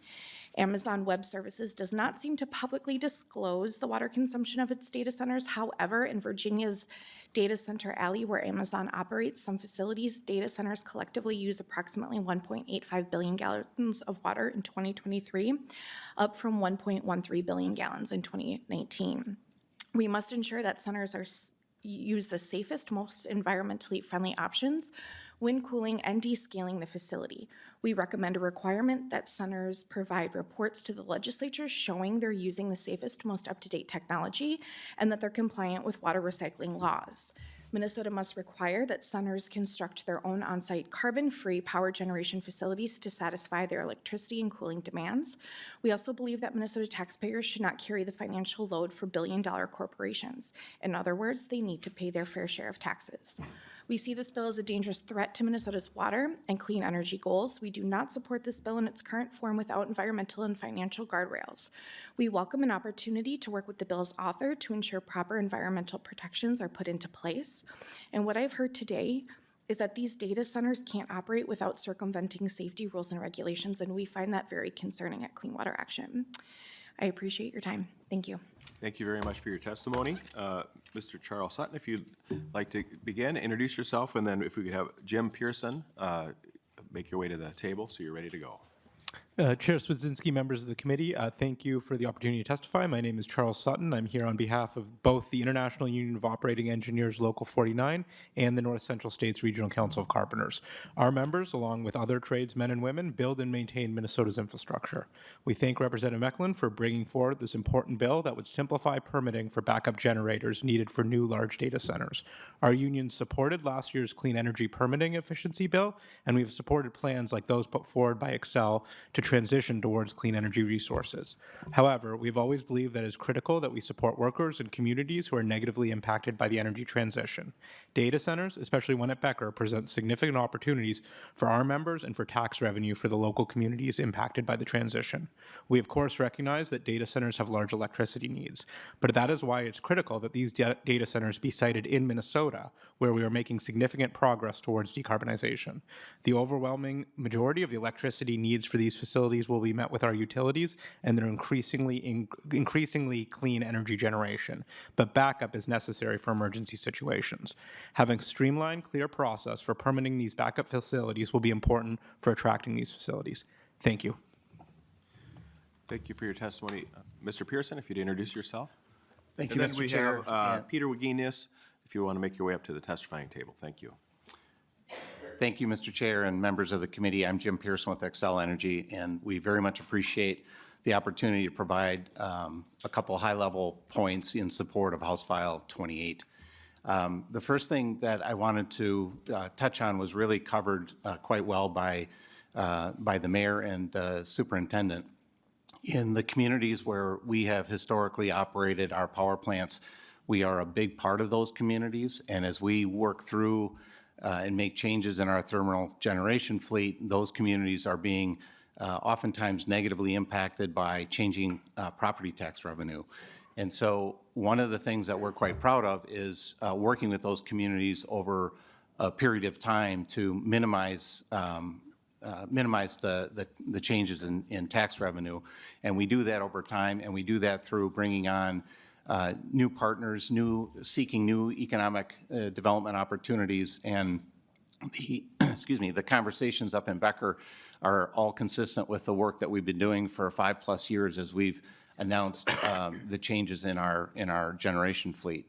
N: Amazon Web Services does not seem to publicly disclose the water consumption of its data centers. However, in Virginia's Data Center Alley, where Amazon operates some facilities, data centers collectively use approximately 1.85 billion gallons of water in 2023, up from 1.13 billion gallons in 2019. We must ensure that centers use the safest, most environmentally friendly options when cooling and descaling the facility. We recommend a requirement that centers provide reports to the legislature showing they're using the safest, most up-to-date technology and that they're compliant with water recycling laws. Minnesota must require that centers construct their own on-site carbon-free power generation facilities to satisfy their electricity and cooling demands. We also believe that Minnesota taxpayers should not carry the financial load for billion-dollar corporations. In other words, they need to pay their fair share of taxes. We see this bill as a dangerous threat to Minnesota's water and clean energy goals. We do not support this bill in its current form without environmental and financial guardrails. We welcome an opportunity to work with the bill's author to ensure proper environmental protections are put into place. And what I've heard today is that these data centers can't operate without circumventing safety rules and regulations, and we find that very concerning at Clean Water Action. I appreciate your time. Thank you.
A: Thank you very much for your testimony. Mr. Charles Sutton, if you'd like to begin, introduce yourself, and then if we could have Jim Pearson make your way to the table so you're ready to go.
O: Chair Swedzinski, members of the committee, thank you for the opportunity to testify. My name is Charles Sutton. I'm here on behalf of both the International Union of Operating Engineers Local 49 and the North Central States Regional Council of Carpenters. Our members, along with other tradesmen and women, build and maintain Minnesota's infrastructure. We thank Representative Mekeland for bringing forward this important bill that would simplify permitting for backup generators needed for new large data centers. Our union supported last year's clean energy permitting efficiency bill, and we've supported plans like those put forward by Excel to transition towards clean energy resources. However, we've always believed that it is critical that we support workers and communities who are negatively impacted by the energy transition. Data centers, especially one at Becker, present significant opportunities for our members and for tax revenue for the local communities impacted by the transition. We, of course, recognize that data centers have large electricity needs, but that is why it's critical that these data centers be sited in Minnesota, where we are making significant progress towards decarbonization. The overwhelming majority of the electricity needs for these facilities will be met with our utilities and their increasingly clean energy generation, but backup is necessary for emergency situations. Having streamlined, clear process for permitting these backup facilities will be important for attracting these facilities. Thank you.
A: Thank you for your testimony. Mr. Pearson, if you'd introduce yourself.
P: Thank you,
A: And
P: Mr.
A: then
P: Chair.
A: we have Peter Wagenius, if you want to make your way up to the testifying table. Thank you.
P: Thank you, Mr. Chair and members of the committee. I'm Jim Pearson with Excel Energy, and we very much appreciate the opportunity to provide a couple high-level points in support of House File 28. The first thing that I wanted to touch on was really covered quite well by the mayor and the superintendent. In the communities where we have historically operated our power plants, we are a big part of those communities, and as we work through and make changes in our thermal generation fleet, those communities are being oftentimes negatively impacted by changing property tax revenue. And so one of the things that we're quite proud of is working with those communities over a period of time to minimize the changes in tax revenue. And we do that over time, and we do that through bringing on new partners, seeking new economic development opportunities, and the conversations up in Becker are all consistent with the work that we've been doing for 5+ years as we've announced the changes in our generation fleet.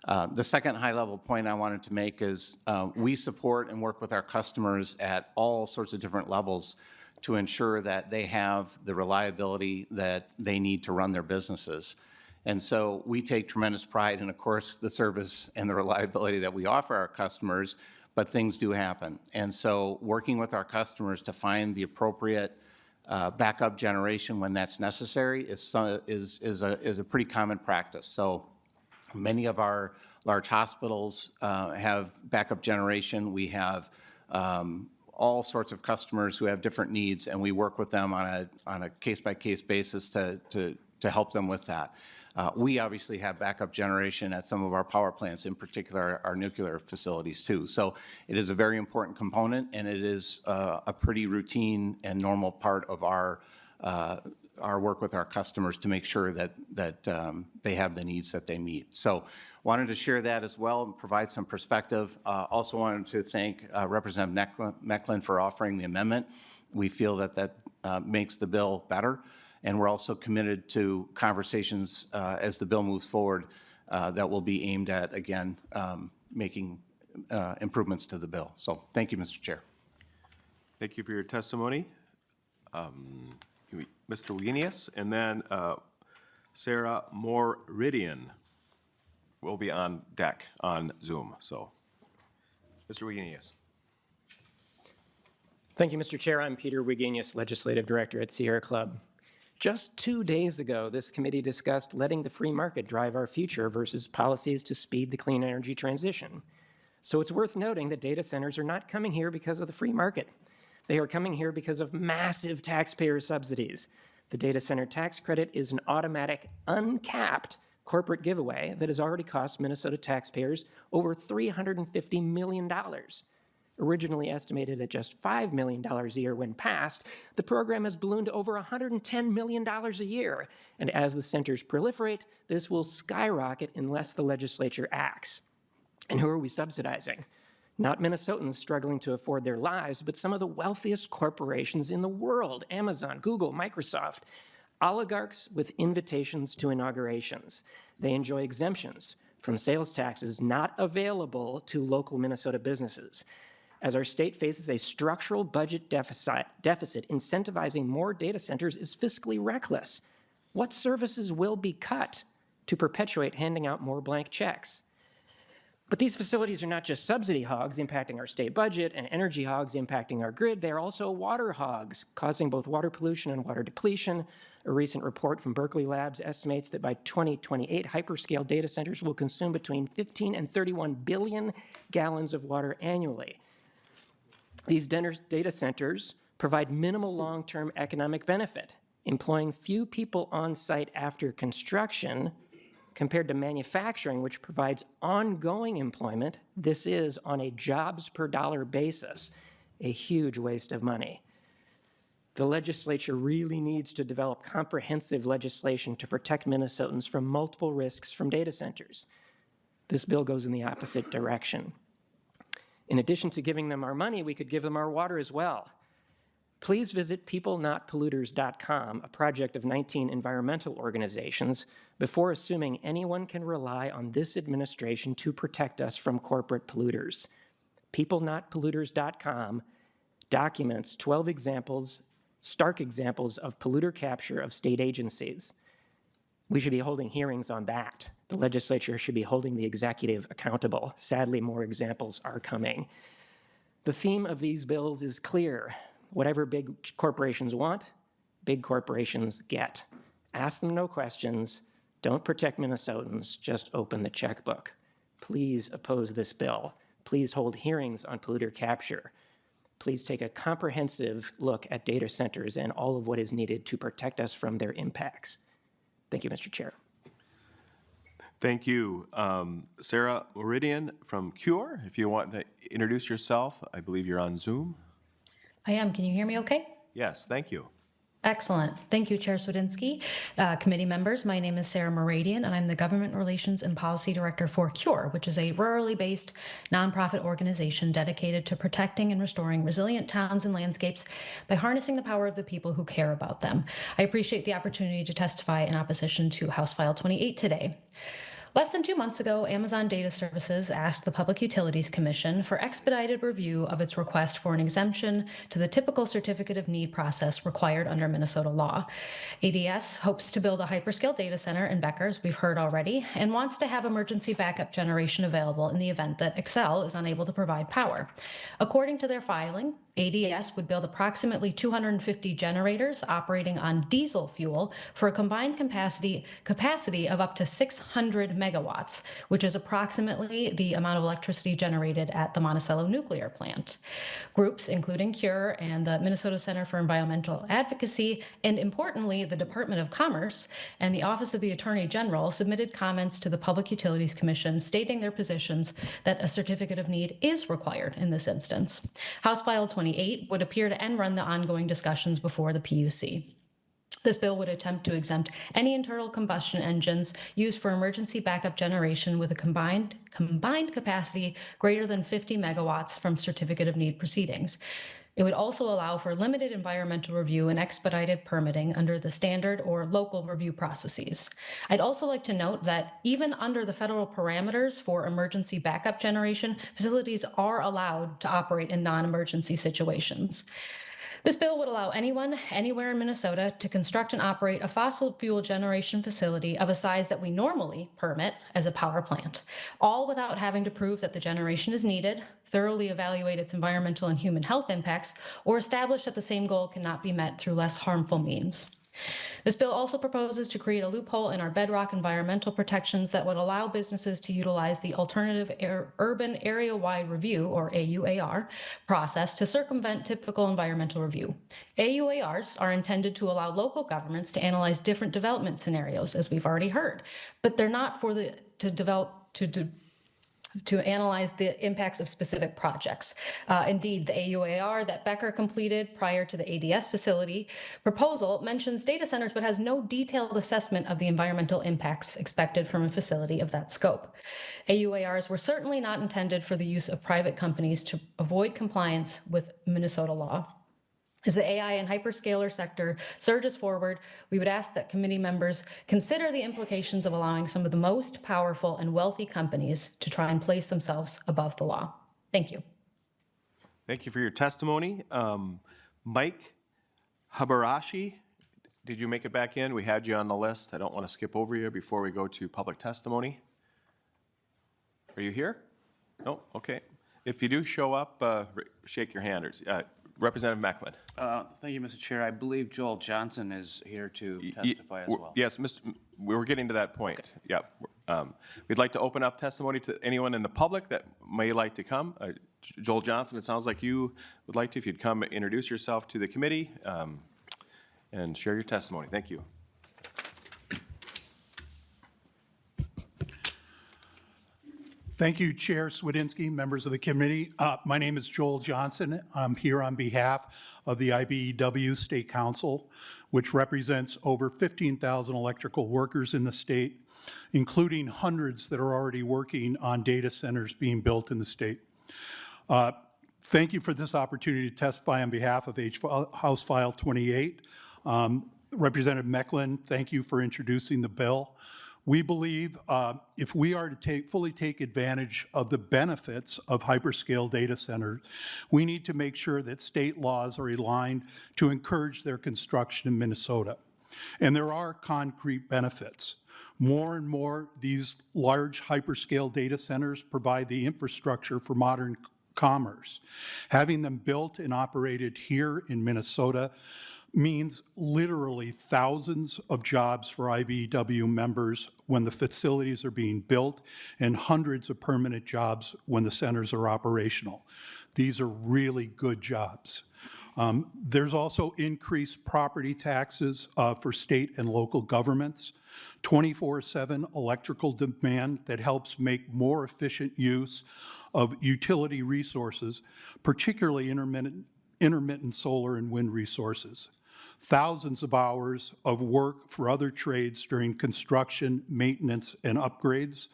P: The second high-level point I wanted to make is we support and work with our customers at all sorts of different levels to ensure that they have the reliability that they need to run their businesses. And so we take tremendous pride in, of course, the service and the reliability that we offer our customers, but things do happen. And so working with our customers to find the appropriate backup generation when that's necessary is a pretty common practice. So many of our large hospitals have backup generation. We have all sorts of customers who have different needs, and we work with them on a case-by-case basis to help them with that. We obviously have backup generation at some of our power plants, in particular our nuclear facilities too. So it is a very important component, and it is a pretty routine and normal part of our work with our customers to make sure that they have the needs that they meet. So wanted to share that as well and provide some perspective. Also wanted to thank Representative Mekeland for offering the amendment. We feel that makes the bill better. And we're also committed to conversations as the bill moves forward that will be aimed at, again, making improvements to the bill. So thank you, Mr. Chair.
A: Thank you for your testimony. Mr. Wagenius, and then Sarah Moridian. will be on deck on Zoom, so. Mr. Wigenius.
Q: Thank you, Mr. Chair. I'm Peter Wigenius, Legislative Director at Sierra Club. Just 2 days ago, this committee discussed letting the free market drive our future versus policies to speed the clean energy transition. So it's worth noting that data centers are not coming here because of the free market. They are coming here because of massive taxpayer subsidies. The data center tax credit is an automatic, uncapped corporate giveaway that has already cost Minnesota taxpayers over $350 million. Originally estimated at just $5 million a year when passed, the program has ballooned to over $110 million a year. And as the centers proliferate, this will skyrocket unless the legislature acts. And who are we subsidizing? Not Minnesotans struggling to afford their lives, but some of the wealthiest corporations in the world: Amazon, Google, Microsoft. Oligarchs with invitations to inaugurations. They enjoy exemptions from sales taxes not available to local Minnesota businesses. As our state faces a structural budget deficit, incentivizing more data centers is fiscally reckless. What services will be cut to perpetuate handing out more blank checks? But these facilities are not just subsidy hogs impacting our state budget and energy hogs impacting our grid. They are also water hogs, causing both water pollution and water depletion. A recent report from Berkeley Labs estimates that by 2028, hyperscale data centers will consume between 15 and 31 billion gallons of water annually. These data centers provide minimal long-term economic benefit, employing few people on site after construction compared to manufacturing, which provides ongoing employment. This is on a jobs per dollar basis, a huge waste of money. The legislature really needs to develop comprehensive legislation to protect Minnesotans from multiple risks from data centers. This bill goes in the opposite direction. In addition to giving them our money, we could give them our water as well. Please visit peoplenotpolluters.com, a project of 19 environmental organizations, before assuming anyone can rely on this administration to protect us from corporate polluters. peoplenotpolluters.com documents 12 examples, stark examples of polluter capture of state agencies. We should be holding hearings on that. The legislature should be holding the executive accountable. Sadly, more examples are coming. The theme of these bills is clear. Whatever big corporations want, big corporations get. Ask them no questions. Don't protect Minnesotans. Just open the checkbook. Please oppose this bill. Please hold hearings on polluter capture. Please take a comprehensive look at data centers and all of what is needed to protect us from their impacts. Thank you, Mr. Chair.
A: Thank you. Sarah Meridian from CURE, if you want to introduce yourself, I believe you're on Zoom.
R: I am. Can you hear me okay?
A: Yes, thank you.
R: Excellent. Thank you, Chair Swedinsky. Committee members, my name is Sarah Meridian, and I'm the Government Relations and Policy Director for CURE, which is a rurally based nonprofit organization dedicated to protecting and restoring resilient towns and landscapes by harnessing the power of the people who care about them. I appreciate the opportunity to testify in opposition to House File 28 today. Less than 2 months ago, Amazon Data Services asked the Public Utilities Commission for expedited review of its request for an exemption to the typical certificate of need process required under Minnesota law. ADS hopes to build a hyperscale data center in Becker, as we've heard already, and wants to have emergency backup generation available in the event that Xcel is unable to provide power. According to their filing, ADS would build approximately 250 generators operating on diesel fuel for a combined capacity of up to 600 megawatts, which is approximately the amount of electricity generated at the Monticello nuclear plant. Groups, including CURE and the Minnesota Center for Environmental Advocacy, and importantly, the Department of Commerce and the Office of the Attorney General, submitted comments to the Public Utilities Commission stating their positions that a certificate of need is required in this instance. House File 28 would appear to end run the ongoing discussions before the PUC. This bill would attempt to exempt any internal combustion engines used for emergency backup generation with a combined capacity greater than 50 megawatts from certificate of need proceedings. It would also allow for limited environmental review and expedited permitting under the standard or local review processes. I'd also like to note that even under the federal parameters for emergency backup generation, facilities are allowed to operate in non-emergency situations. This bill would allow anyone, anywhere in Minnesota to construct and operate a fossil fuel generation facility of a size that we normally permit as a power plant, all without having to prove that the generation is needed, thoroughly evaluate its environmental and human health impacts, or establish that the same goal cannot be met through less harmful means. This bill also proposes to create a loophole in our bedrock environmental protections that would allow businesses to utilize the Alternative Urban Area-Wide Review, or AUAR, process to circumvent typical environmental review. AUARs are intended to allow local governments to analyze different development scenarios, as we've already heard, but they're not for to analyze the impacts of specific projects. Indeed, the AUAR that Becker completed prior to the ADS facility proposal mentions data centers but has no detailed assessment of the environmental impacts expected from a facility of that scope. AUARs were certainly not intended for the use of private companies to avoid compliance with Minnesota law. As the AI and hyperscaler sector surges forward, we would ask that committee members consider the implications of allowing some of the most powerful and wealthy companies to try and place themselves above the law. Thank you.
A: Thank you for your testimony. Mike Habarashi, did you make it back in? We had you on the list. I don't want to skip over you before we go to public testimony. Are you here? No? Okay. If you do show up, shake your hand. Representative Mekeland.
C: Thank you, Mr. Chair. I believe Joel Johnson is here to testify as well.
A: Yes, we were getting to that point. Okay. Yep. We'd like to open up testimony to anyone in the public that may like to come. Joel Johnson, it sounds like you would like to. If you'd come introduce yourself to the committee and share your testimony. Thank you.
S: Thank you, Chair Swedinski, members of the committee. My name is Joel Johnson. I'm here on behalf of the IBEW State Council, which represents over 15,000 electrical workers in the state, including hundreds that are already working on data centers being built in the state. Thank you for this opportunity to testify on behalf of House File 28. Representative Mekeland, thank you for introducing the bill. We believe if we are to fully take advantage of the benefits of hyperscale data centers, we need to make sure that state laws are aligned to encourage their construction in Minnesota. And there are concrete benefits. More and more, these large hyperscale data centers provide the infrastructure for modern commerce. Having them built and operated here in Minnesota means literally thousands of jobs for IBEW members when the facilities are being built and hundreds of permanent jobs when the centers are operational. These are really good jobs. There's also increased property taxes for state and local governments, 24/7 electrical demand that helps make more efficient use of utility resources, particularly intermittent solar and wind resources. Thousands of hours of work for other trades during construction, maintenance, and upgrades,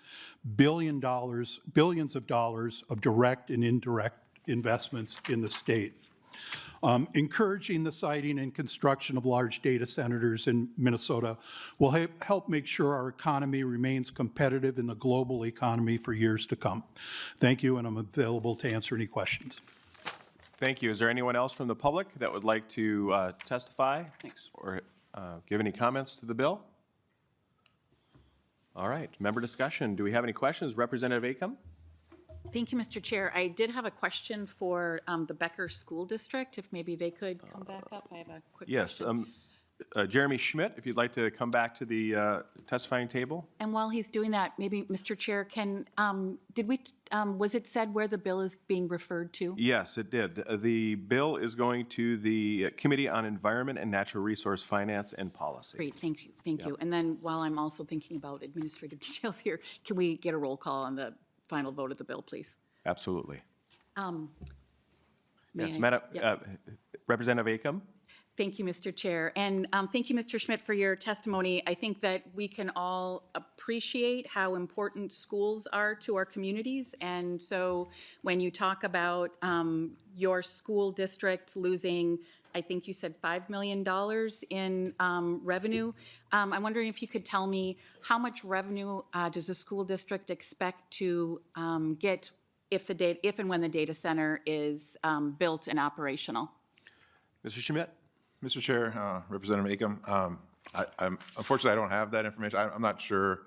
S: billions of dollars of direct and indirect investments in the state. Encouraging the siting and construction of large data centers in Minnesota will help make sure our economy remains competitive in the global economy for years to come. Thank you, and I'm available to answer any questions.
A: Thank you. Is there anyone else from the public that would like to testify or give any comments to the bill? All right, member discussion. Do we have any questions? Representative Acom?
B: Thank you, Mr. Chair. I did have a question for the Becker School District, if maybe they could come back up. I have a quick question.
A: Jeremy Schmidt, if you'd like to come back to the testifying table.
B: And while he's doing that, maybe, Mr. Chair, was it said where the bill is being referred to?
A: Yes, it did. The bill is going to the Committee on Environment and Natural Resource Finance and Policy.
B: Great, thank you, thank you. And then while I'm also thinking about administrative details here, can we get a roll call on the final vote of the bill, please?
A: Absolutely. Yes,
B: Yep.
A: Representative Acom?
B: Thank you, Mr. Chair. And thank you, Mr. Schmidt, for your testimony. I think that we can all appreciate how important schools are to our communities. And so when you talk about your school district losing, I think you said $5 million in revenue, I'm wondering if you could tell me how much revenue does the school district expect to get if and when the data center is built and operational?
A: Mr. Schmidt?
H: Mr. Chair, Representative Acom, unfortunately, I don't have that information. I'm not sure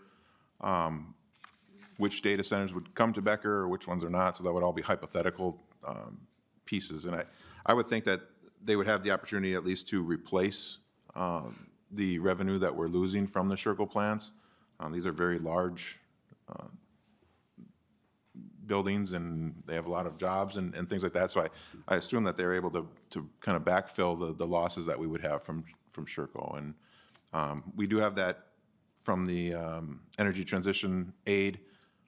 H: which data centers would come to Becker or which ones are not, so that would all be hypothetical pieces. And I would think that they would have the opportunity at least to replace the revenue that we're losing from the Sherco plants. These are very large buildings, and they have a lot of jobs and things like that. So I assume that they're able to kind of backfill the losses that we would have from Sherco. And we do have that from the energy transition aid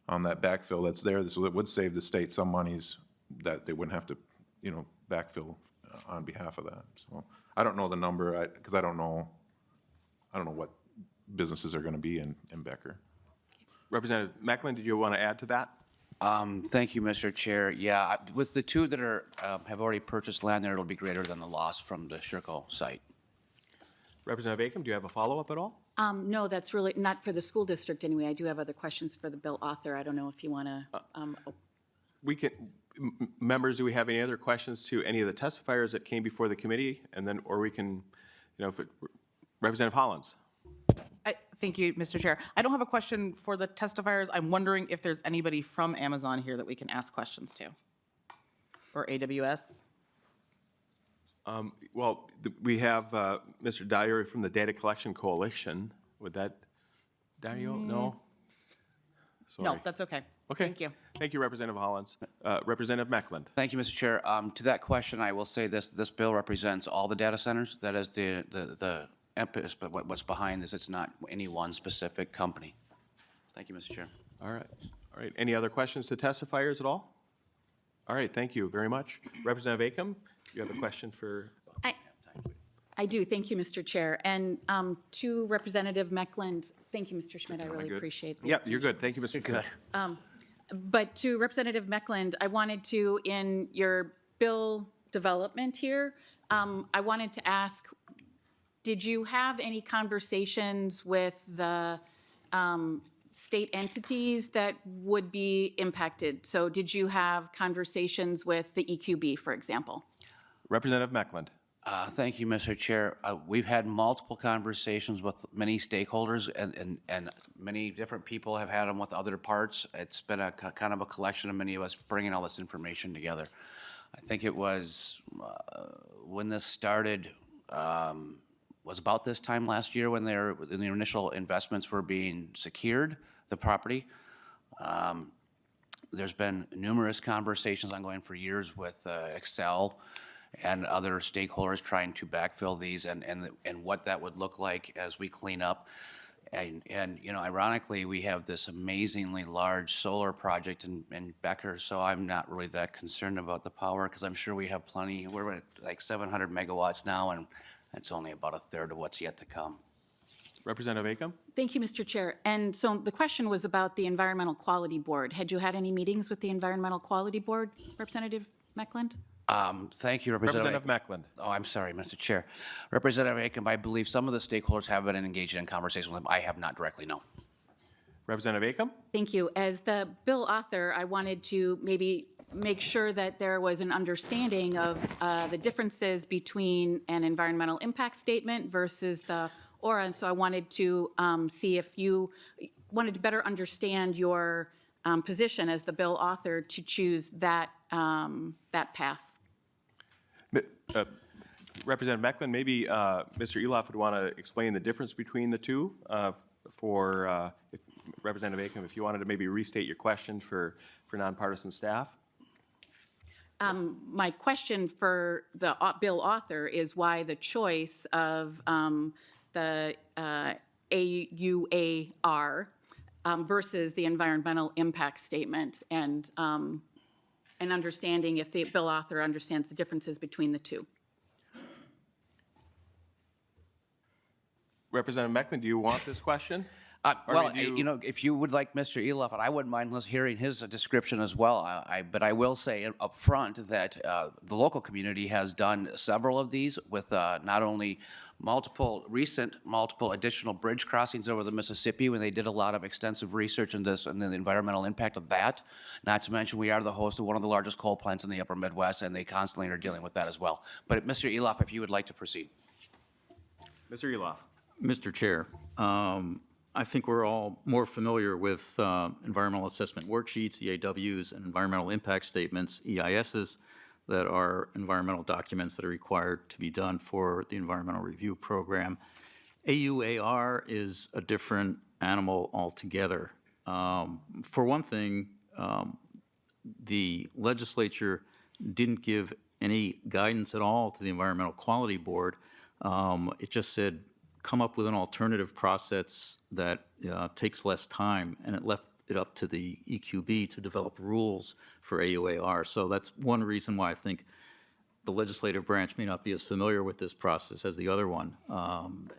H: on that backfill that's there. So it would save the state some monies that they wouldn't have to, backfill on behalf of that. So I don't know the number because I don't know what businesses are going to be in Becker.
A: Representative Mekeland, did you want to add to that?
C: Thank you, Mr. Chair. Yeah, with the two that are, have already purchased land there, it'll be greater than the loss from the Sherco site.
A: Representative Acom, do you have a follow-up at all?
B: No, that's really not for the school district anyway. I do have other questions for the bill author. I don't know if you want to.
A: We can, members, do we have any other questions to any of the testifiers that came before the committee? And then, or we can, Representative Hollins.
F: Thank you, Mr. Chair. I don't have a question for the testifiers. I'm wondering if there's anybody from Amazon here that we can ask questions to, or AWS.
A: Well, we have Mr. Dyer from the Data Collection Coalition. Would that, Dario? No? Sorry.
F: No, that's okay.
A: Okay.
F: Thank you.
A: Thank you, Representative Hollins. Representative Mekeland.
C: Thank you, Mr. Chair. To that question, I will say this bill represents all the data centers. That is the emphasis, but what's behind this, it's not any one specific company. Thank you, Mr. Chair.
A: All right. All right. Any other questions to testifiers at all? All right. Thank you very much. Representative Acom, you have a question for?
B: I do. Thank you, Mr. Chair. And to Representative Mekeland, thank you, Mr. Schmidt. I really appreciate that.
A: Yeah, you're good. Thank you, Mr. Schmidt.
B: But to Representative Mekeland, I wanted to, in your bill development here, I wanted to ask, did you have any conversations with the state entities that would be impacted? So did you have conversations with the EQB, for example?
A: Representative Mekeland.
C: Thank you, Mr. Chair. We've had multiple conversations with many stakeholders, and many different people have had them with other parts. It's been a kind of a collection of many of us bringing all this information together. I think it was when this started, was about this time last year when the initial investments were being secured, the property. There's been numerous conversations ongoing for years with Excel and other stakeholders trying to backfill these and what that would look like as we clean up. And ironically, we have this amazingly large solar project in Becker, so I'm not really that concerned about the power because I'm sure we have plenty. We're at like 700 megawatts now, and it's only about a third of what's yet to come.
A: Representative Acom.
B: Thank you, Mr. Chair. And so the question was about the Environmental Quality Board. Had you had any meetings with the Environmental Quality Board, Representative Mekeland?
C: Thank you, Representative.
A: Mekeland.
C: Oh, I'm sorry, Mr. Chair. Representative Acom, I believe some of the stakeholders have been engaged in conversation with them. I have not directly, no.
A: Representative Acom.
B: Thank you. As the bill author, I wanted to maybe make sure that there was an understanding of the differences between an environmental impact statement versus the ORA. And so I wanted to see if you wanted to better understand your position as the bill author to choose that, that path.
A: Representative Mekeland, maybe Mr. Eloff would want to explain the difference between the two for Representative Acom, if you wanted to maybe restate your question for nonpartisan staff.
B: My question for the bill author is why the choice of the AUAR versus the environmental impact statement, and understanding if the bill author understands the differences between the two.
A: Representative Mekeland, do you want this question?
C: Well, if you would like Mr. Eloff, I wouldn't mind hearing his description as well. But I will say up front that the local community has done several of these with not only multiple additional bridge crossings over the Mississippi when they did a lot of extensive research into this and the environmental impact of that. Not to mention, we are the host of one of the largest coal plants in the upper Midwest, and they constantly are dealing with that as well. But Mr. Eloff, if you would like to proceed.
A: Mr. Eloff.
T: Mr. Chair, I think we're all more familiar with environmental assessment worksheets, EAWs, and environmental impact statements, EISs, that are environmental documents that are required to be done for the environmental review program. AUAR is a different animal altogether. For one thing, the legislature didn't give any guidance at all to the Environmental Quality Board. It just said, come up with an alternative process that takes less time, and it left it up to the EQB to develop rules for AUAR. So that's one reason why I think the legislative branch may not be as familiar with this process as the other one.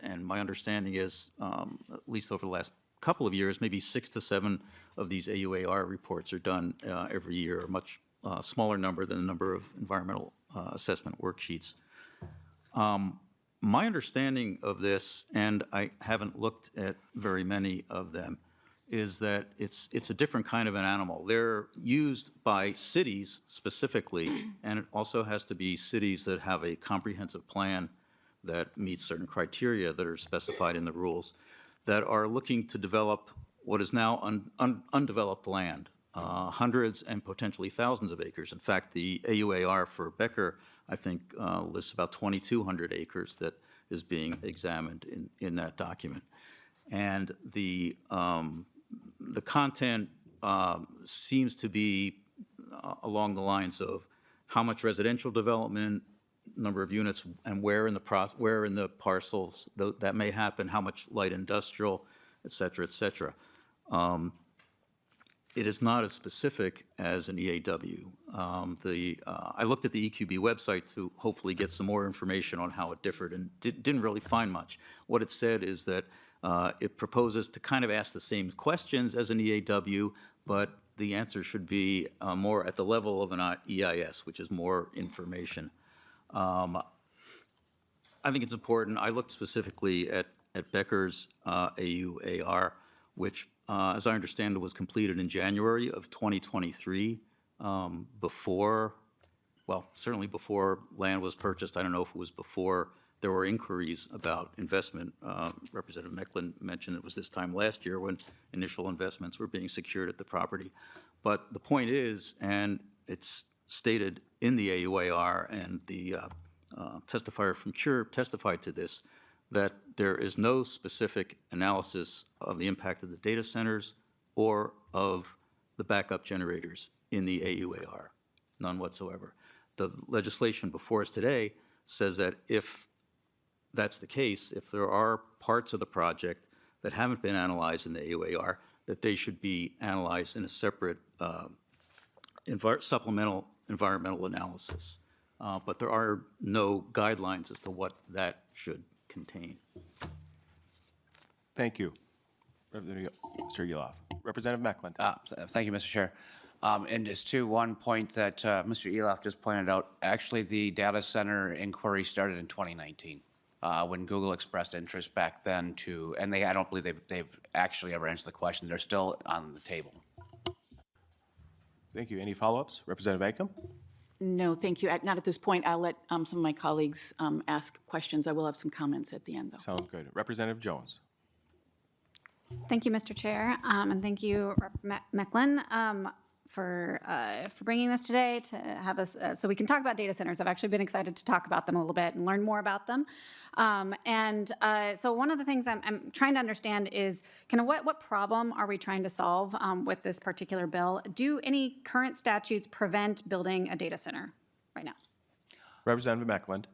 T: And my understanding is, at least over the last couple of years, maybe 6 to 7 of these AUAR reports are done every year, a much smaller number than the number of environmental assessment worksheets. My understanding of this, and I haven't looked at very many of them, is that it's a different kind of an animal. They're used by cities specifically, and it also has to be cities that have a comprehensive plan that meets certain criteria that are specified in the rules, that are looking to develop what is now undeveloped land, hundreds and potentially thousands of acres. In fact, the AUAR for Becker, I think, lists about 2,200 acres that is being examined in that document. And the content seems to be along the lines of how much residential development, number of units, and where in the parcels that may happen, how much light industrial, et cetera, et cetera. It is not as specific as an EAW. I looked at the EQB website to hopefully get some more information on how it differed, and didn't really find much. What it said is that it proposes to kind of ask the same questions as an EAW, but the answer should be more at the level of an EIS, which is more information. I think it's important. I looked specifically at Becker's AUAR, which, as I understand it, was completed in January of 2023, certainly before land was purchased. I don't know if it was before there were inquiries about investment. Representative Mekeland mentioned it was this time last year when initial investments were being secured at the property. But the point is, and it's stated in the AUAR, and the testifier from CURE testified to this, that there is no specific analysis of the impact of the data centers or of the backup generators in the AUAR, none whatsoever. The legislation before us today says that if that's the case, if there are parts of the project that haven't been analyzed in the AUAR, that they should be analyzed in a separate supplemental environmental analysis. But there are no guidelines as to what that should contain.
A: Thank you. Mr. Eloff. Representative Mekeland.
C: Thank you, Mr. Chair. And just to one point that Mr. Eloff just pointed out, actually the data center inquiry started in 2019 when Google expressed interest back then and I don't believe they've actually ever answered the question. They're still on the table.
A: Thank you. Any follow-ups? Representative Ankam?
B: No, thank you. Not at this point. I'll let some of my colleagues ask questions. I will have some comments at the end, though.
A: Sounds good. Representative Jones.
D: Thank you, Mr. Chair, and thank you, Rep. Mekeland, for bringing this today to have us, so we can talk about data centers. I've actually been excited to talk about them a little bit and learn more about them. So one of the things I'm trying to understand is kind of what problem are we trying to solve with this particular bill? Do any current statutes prevent building a data center right now?
A: Representative Mekeland.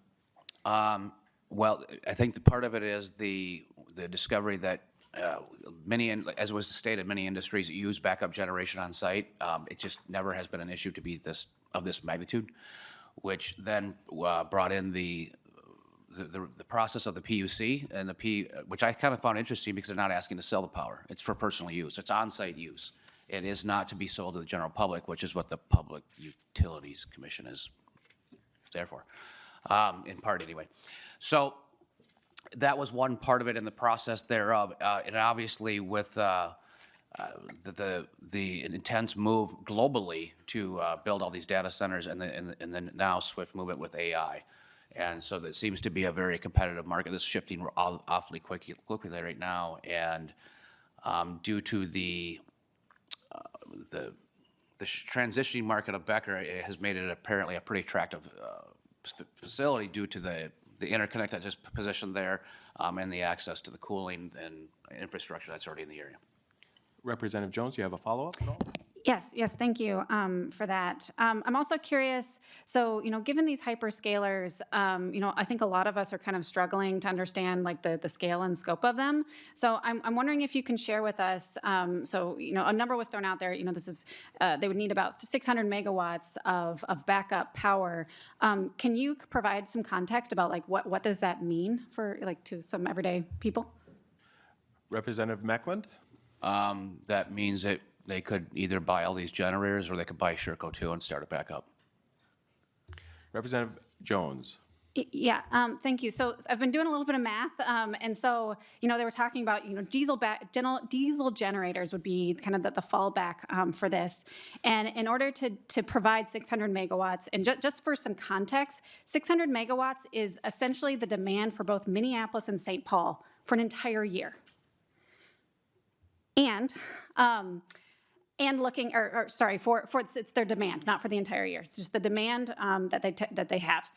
C: Well, I think the part of it is the discovery that as was stated, many industries use backup generation on site. It just never has been an issue to be of this magnitude, which then brought in the process of the PUC and which I kind of found interesting because they're not asking to sell the power. It's for personal use. It's on-site use. It is not to be sold to the general public, which is what the Public Utilities Commission is there for, in part anyway. So that was one part of it in the process thereof. And obviously with the intense move globally to build all these data centers and then now swift movement with AI. And so that seems to be a very competitive market that's shifting awfully quickly right now. And due to the transitioning market of Becker, it has made it apparently a pretty attractive facility due to the interconnect that's just positioned there and the access to the cooling and infrastructure that's already in the area.
A: Representative Jones, you have a follow-up at all?
D: Yes, thank you for that. I'm also curious, so, given these hyperscalers, I think a lot of us are kind of struggling to understand like the scale and scope of them. So I'm wondering if you can share with us, a number was thrown out there, this is, they would need about 600 megawatts of backup power. Can you provide some context about like what does that mean for like to some everyday people?
A: Representative Mekeland?
C: That means that they could either buy all these generators or they could buy Sherco 2 and start it back up.
A: Representative Jones?
D: Yeah, thank you. So I've been doing a little bit of math, and so they were talking about diesel generators would be kind of the fallback for this, and in order to provide 600 megawatts, and just for some context, 600 megawatts is essentially the demand for both Minneapolis and St. Paul for an entire year. And looking, for it's their demand, not for the entire year. It's just the demand that they have,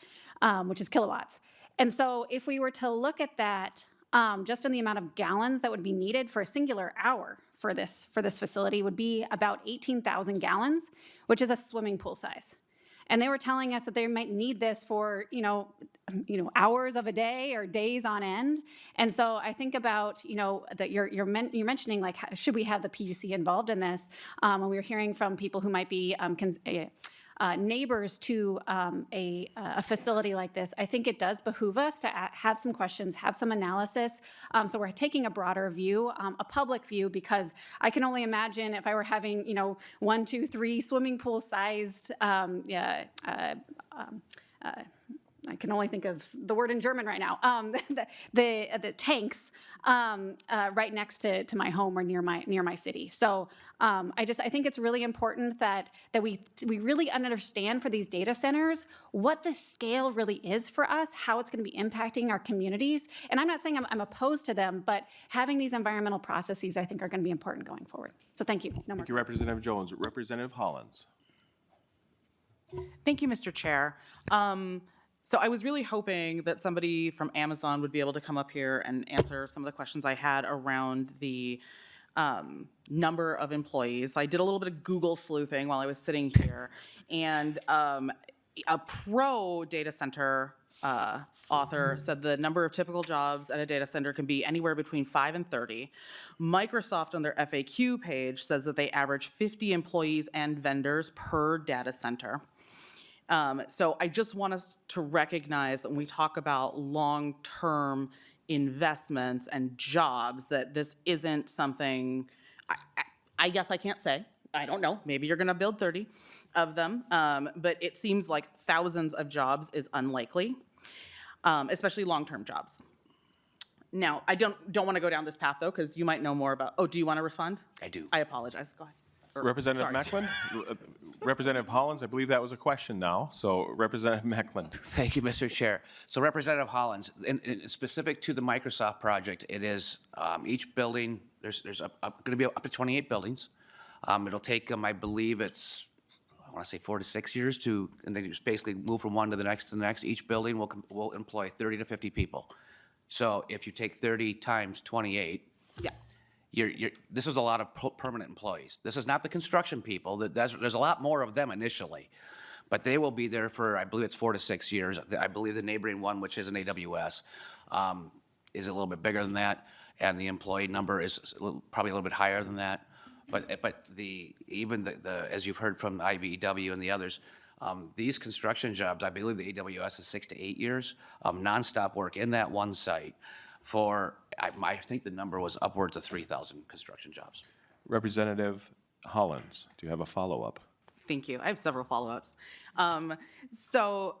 D: which is kilowatts. And so if we were to look at that, just in the amount of gallons that would be needed for a singular hour for this facility would be about 18,000 gallons, which is a swimming pool size. And they were telling us that they might need this for, hours of a day or days on end. And so I think about, that you're mentioning, like, should we have the PUC involved in this? And we were hearing from people who might be neighbors to a facility like this. I think it does behoove us to have some questions, have some analysis. So we're taking a broader view, a public view, because I can only imagine if I were having, 1, 2, 3 swimming pool sized, I can only think of the word in German right now. The tanks right next to my home or near my city. So I think it's really important that we really understand for these data centers what the scale really is for us, how it's going to be impacting our communities. And I'm not saying I'm opposed to them, but having these environmental processes I think are going to be important going forward. So thank you. No more.
A: Thank you, Representative Jones. Representative Hollins?
F: Thank you, Mr. Chair. So I was really hoping that somebody from Amazon would be able to come up here and answer some of the questions I had around the number of employees. I did a little bit of Google sleuthing while I was sitting here, and a pro data center author said the number of typical jobs at a data center can be anywhere between 5 and 30. Microsoft on their FAQ page says that they average 50 employees and vendors per data center. So I just want us to recognize that when we talk about long-term investments and jobs, that this isn't something, I guess I can't say. I don't know. Maybe you're going to build 30 of them. But it seems like thousands of jobs is unlikely, especially long-term jobs. Now, I don't want to go down this path, though, because you might know more about, do you want to respond?
C: I do.
F: I apologize. Go ahead.
A: Representative Mekeland? Representative Hollins, I believe that was a question now. So Representative Mekeland.
C: Thank you, Mr. Chair. So Representative Hollins, in specific to the Microsoft project, it is each building, there's going to be up to 28 buildings. It'll take them, I believe I want to say 4 to 6 years and then you just basically move from one to the next. Each building will employ 30 to 50 people. So if you take 30 times 28, this is a lot of permanent employees. This is not the construction people. There's a lot more of them initially, but they will be there for, I believe it's 4 to 6 years. I believe the neighboring one, which is an AWS, is a little bit bigger than that, and the employee number is probably a little bit higher than that. But as you've heard from IBEW and the others, these construction jobs, I believe the AWS is 6 to 8 years, nonstop work in that one site. I think the number was upwards of 3,000 construction jobs.
A: Representative Hollins, do you have a follow-up?
F: Thank you. I have several follow-ups. So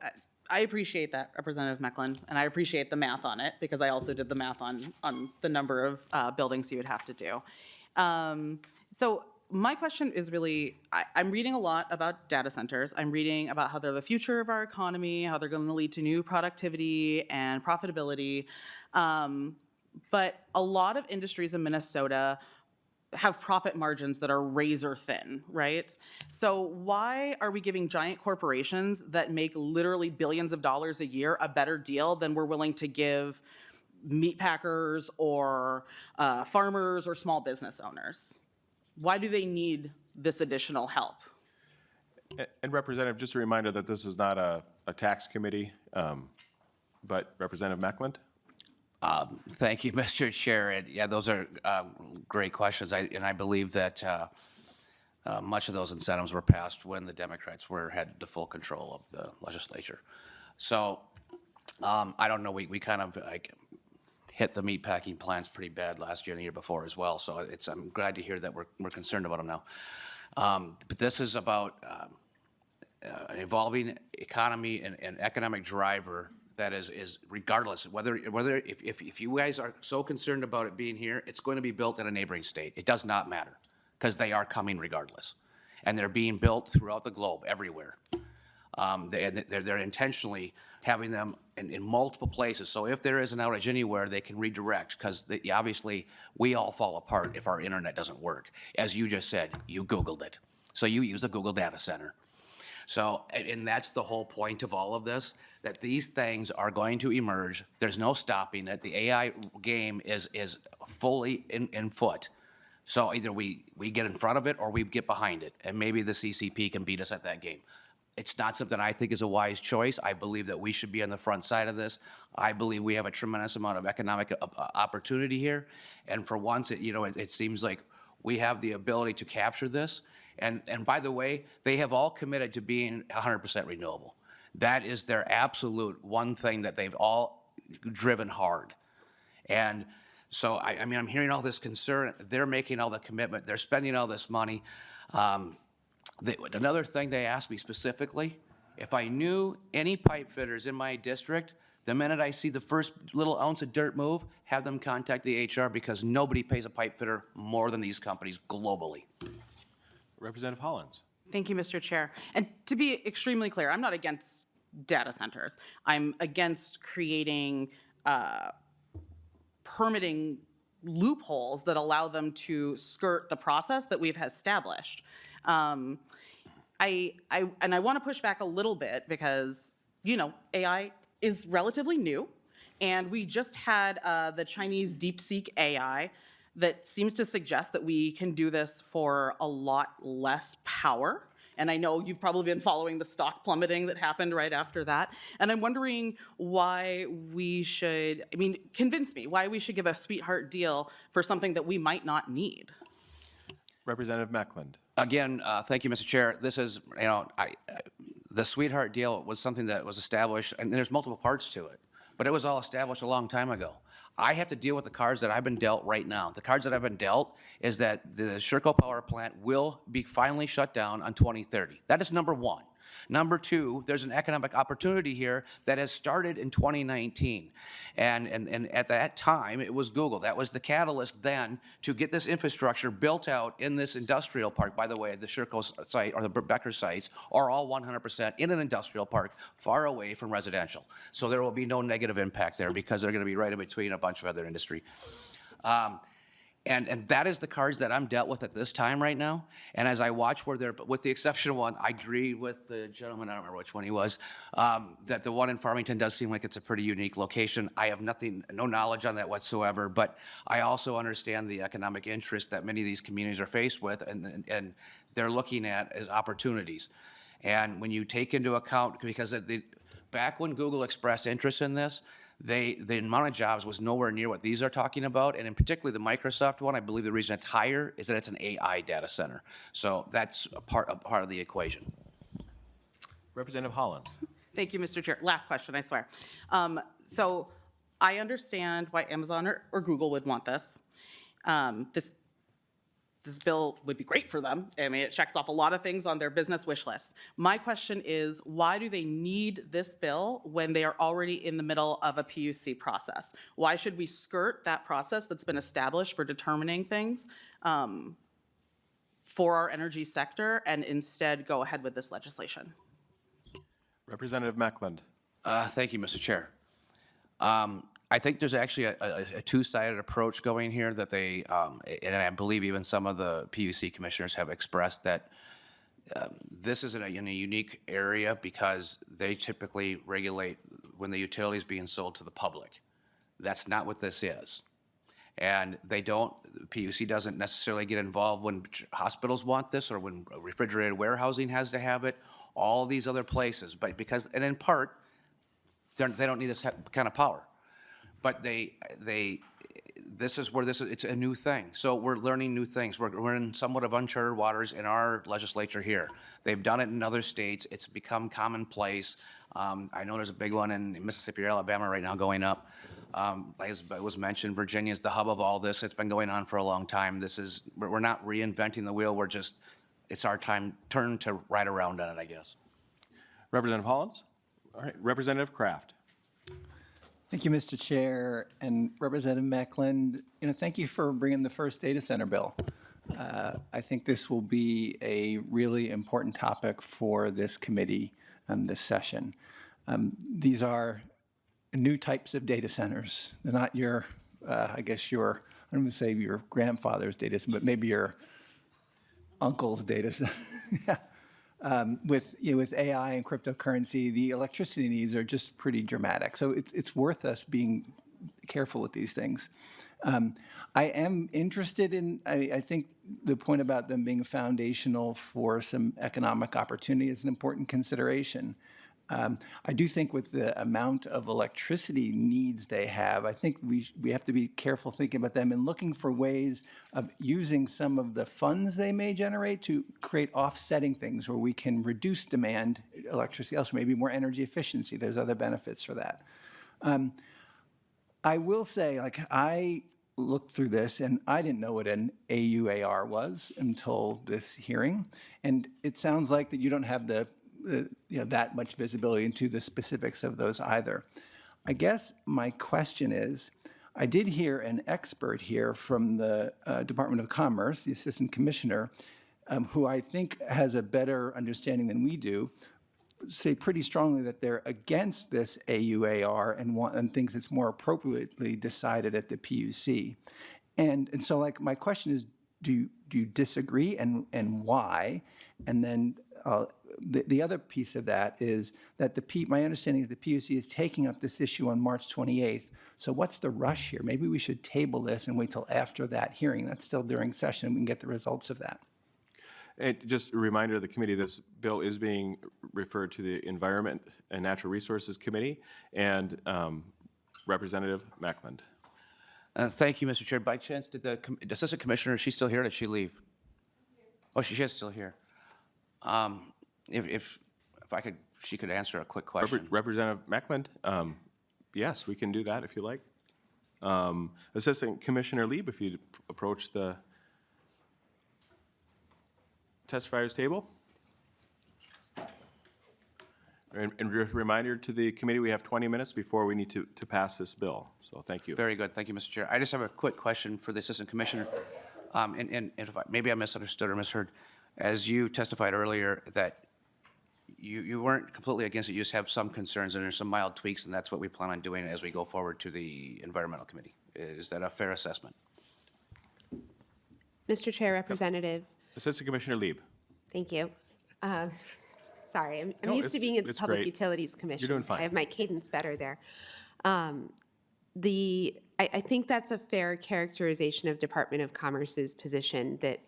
F: I appreciate that, Representative Mekeland, and I appreciate the math on it, because I also did the math on the number of buildings you would have to do. So my question is really, I'm reading a lot about data centers. I'm reading about how they're the future of our economy, how they're going to lead to new productivity and profitability. But a lot of industries in Minnesota have profit margins that are razor thin, right? So why are we giving giant corporations that make literally billions of dollars a year a better deal than we're willing to give meat packers or farmers or small business owners? Why do they need this additional help?
A: And Representative, just a reminder that this is not a tax committee, but Representative Mekeland?
C: Thank you, Mr. Chair. And yeah, those are great questions. I believe that much of those incentives were passed when the Democrats had the full control of the legislature. So I don't know. We kind of like hit the meatpacking plants pretty bad last year and the year before as well. So I'm glad to hear that we're concerned about them now. But this is about an evolving economy and economic driver that is regardless, if you guys are so concerned about it being here, it's going to be built in a neighboring state. It does not matter, because they are coming regardless. And they're being built throughout the globe, everywhere. They're intentionally having them in multiple places. So if there is an outage anywhere, they can redirect, because obviously we all fall apart if our internet doesn't work. As you just said, you Googled it. So you use a Google data center. So, and that's the whole point of all of this, that these things are going to emerge. There's no stopping it. The AI game is fully in foot. So either we get in front of it or we get behind it, and maybe the CCP can beat us at that game. It's not something I think is a wise choice. I believe that we should be on the front side of this. I believe we have a tremendous amount of economic opportunity here. And for once, it seems like we have the ability to capture this. And by the way, they have all committed to being 100% renewable. That is their absolute one thing that they've all driven hard. And so, I mean, I'm hearing all this concern. They're making all the commitment. They're spending all this money. Another thing they asked me specifically, if I knew any pipe fitters in my district, the minute I see the first little ounce of dirt move, have them contact the HR, because nobody pays a pipe fitter more than these companies globally.
A: Representative Hollins.
F: Thank you, Mr. Chair. And to be extremely clear, I'm not against data centers. I'm against creating permitting loopholes that allow them to skirt the process that we've established. I want to push back a little bit because, AI is relatively new, and we just had the Chinese DeepSeek AI that seems to suggest that we can do this for a lot less power. And I know you've probably been following the stock plummeting that happened right after that. And I'm wondering why we should, convince me why we should give a sweetheart deal for something that we might not need.
A: Representative Mekeland.
C: Again, thank you, Mr. Chair. This is, the sweetheart deal was something that was established, and there's multiple parts to it, but it was all established a long time ago. I have to deal with the cards that I've been dealt right now. The cards that I've been dealt is that the Sherco power plant will be finally shut down on 2030. That is number one. Number two, there's an economic opportunity here that has started in 2019. And at that time, it was Google. That was the catalyst then to get this infrastructure built out in this industrial park. By the way, the Sherco site or the Becker sites are all 100% in an industrial park far away from residential. So there will be no negative impact there because they're going to be right in between a bunch of other industry. And that is the cards that I'm dealt with at this time right now. And as I watch where they're, with the exception of one, I agree with the gentleman, I don't remember which one he was, that the one in Farmington does seem like it's a pretty unique location. I have no knowledge on that whatsoever, but I also understand the economic interest that many of these communities are faced with, and they're looking at as opportunities. And when you take into account, because back when Google expressed interest in this, the amount of jobs was nowhere near what these are talking about, and in particular the Microsoft one, I believe the reason it's higher is that it's an AI data center. So that's a part of the equation.
A: Representative Hollins.
F: Thank you, Mr. Chair. Last question, I swear. So I understand why Amazon or Google would want this. This this bill would be great for them. I mean, it checks off a lot of things on their business wish list. My question is, why do they need this bill when they are already in the middle of a PUC process? Why should we skirt that process that's been established for determining things for our energy sector and instead go ahead with this legislation?
A: Representative Mekeland.
C: Thank you, Mr. Chair. I think there's actually a two-sided approach going here that they, and I believe even some of the PUC commissioners have expressed that this is in a unique area because they typically regulate when the utility is being sold to the public. That's not what this is. And PUC doesn't necessarily get involved when hospitals want this or when refrigerated warehousing has to have it, all these other places. But and in part, they don't need this kind of power. But this is where it's a new thing. So we're learning new things. We're in somewhat of uncharted waters in our legislature here. They've done it in other states. It's become commonplace. I know there's a big one in Mississippi or Alabama right now going up. As it was mentioned, Virginia is the hub of all this. It's been going on for a long time. We're not reinventing the wheel. It's our turn to ride around on it, I guess.
A: Representative Hollins? All right, Representative Kraft.
G: Thank you, Mr. Chair, and Representative Mekeland. Thank you for bringing the first data center bill. I think this will be a really important topic for this committee this session. These are new types of data centers. They're not your, I guess your, I don't even say your grandfather's data center, but maybe your uncle's data center. With AI and cryptocurrency, the electricity needs are just pretty dramatic. So it's worth us being careful with these things. I am interested in, I think the point about them being foundational for some economic opportunity is an important consideration. I do think with the amount of electricity needs they have, I think we have to be careful thinking about them and looking for ways of using some of the funds they may generate to create offsetting things where we can reduce demand electricity elsewhere, maybe more energy efficiency. There's other benefits for that. I will say, I looked through this and I didn't know what an AUAR was until this hearing. And it sounds like that you don't have that much visibility into the specifics of those either. I guess my question is, I did hear an expert here from the Department of Commerce, the Assistant Commissioner, who I think has a better understanding than we do, say pretty strongly that they're against this AUAR and thinks it's more appropriately decided at the PUC. And so my question is, do you disagree and why? And then the other piece of that is that my understanding is the PUC is taking up this issue on March 28th. So what's the rush here? Maybe we should table this and wait till after that hearing. That's still during session. We can get the results of that.
A: And just a reminder to the committee, this bill is being referred to the Environment and Natural Resources Committee. And Representative Mekeland.
C: Thank you, Mr. Chair. By chance, did the Assistant Commissioner, is she still here or did she leave? Oh, she is still here. If she could answer a quick question.
A: Representative Mekeland, yes, we can do that if you like. Assistant Commissioner Lieb, if you'd approach the testifier's table. And just a reminder to the committee, we have 20 minutes before we need to pass this bill. So thank you.
C: Very good. Thank you, Mr. Chair. I just have a quick question for the Assistant Commissioner. And if maybe I misunderstood or misheard. As you testified earlier, that you weren't completely against it, you just have some concerns and there's some mild tweaks, and that's what we plan on doing as we go forward to the Environmental Committee. Is that a fair assessment?
E: Mr. Chair, Representative.
A: Assistant Commissioner Lieb.
E: Thank you. Sorry, I'm
A: No,
E: used to being at the
A: it's
E: Public
A: great.
E: Utilities Commission.
A: You're doing fine.
E: I have my cadence better there. I think that's a fair characterization of Department of Commerce's position, that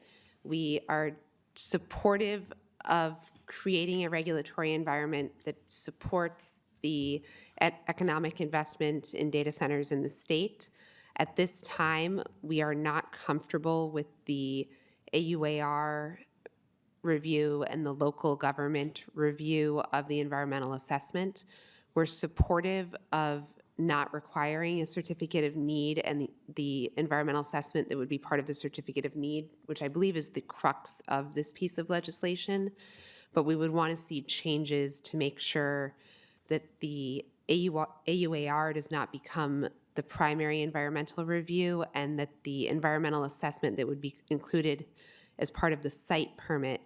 E: we are supportive of creating a regulatory environment that supports the economic investment in data centers in the state. At this time, we are not comfortable with the AUAR review and the local government review of the environmental assessment. We're supportive of not requiring a certificate of need and the environmental assessment that would be part of the certificate of need, which I believe is the crux of this piece of legislation. But we would want to see changes to make sure that the AUAR does not become the primary environmental review, and that the environmental assessment that would be included as part of the site permit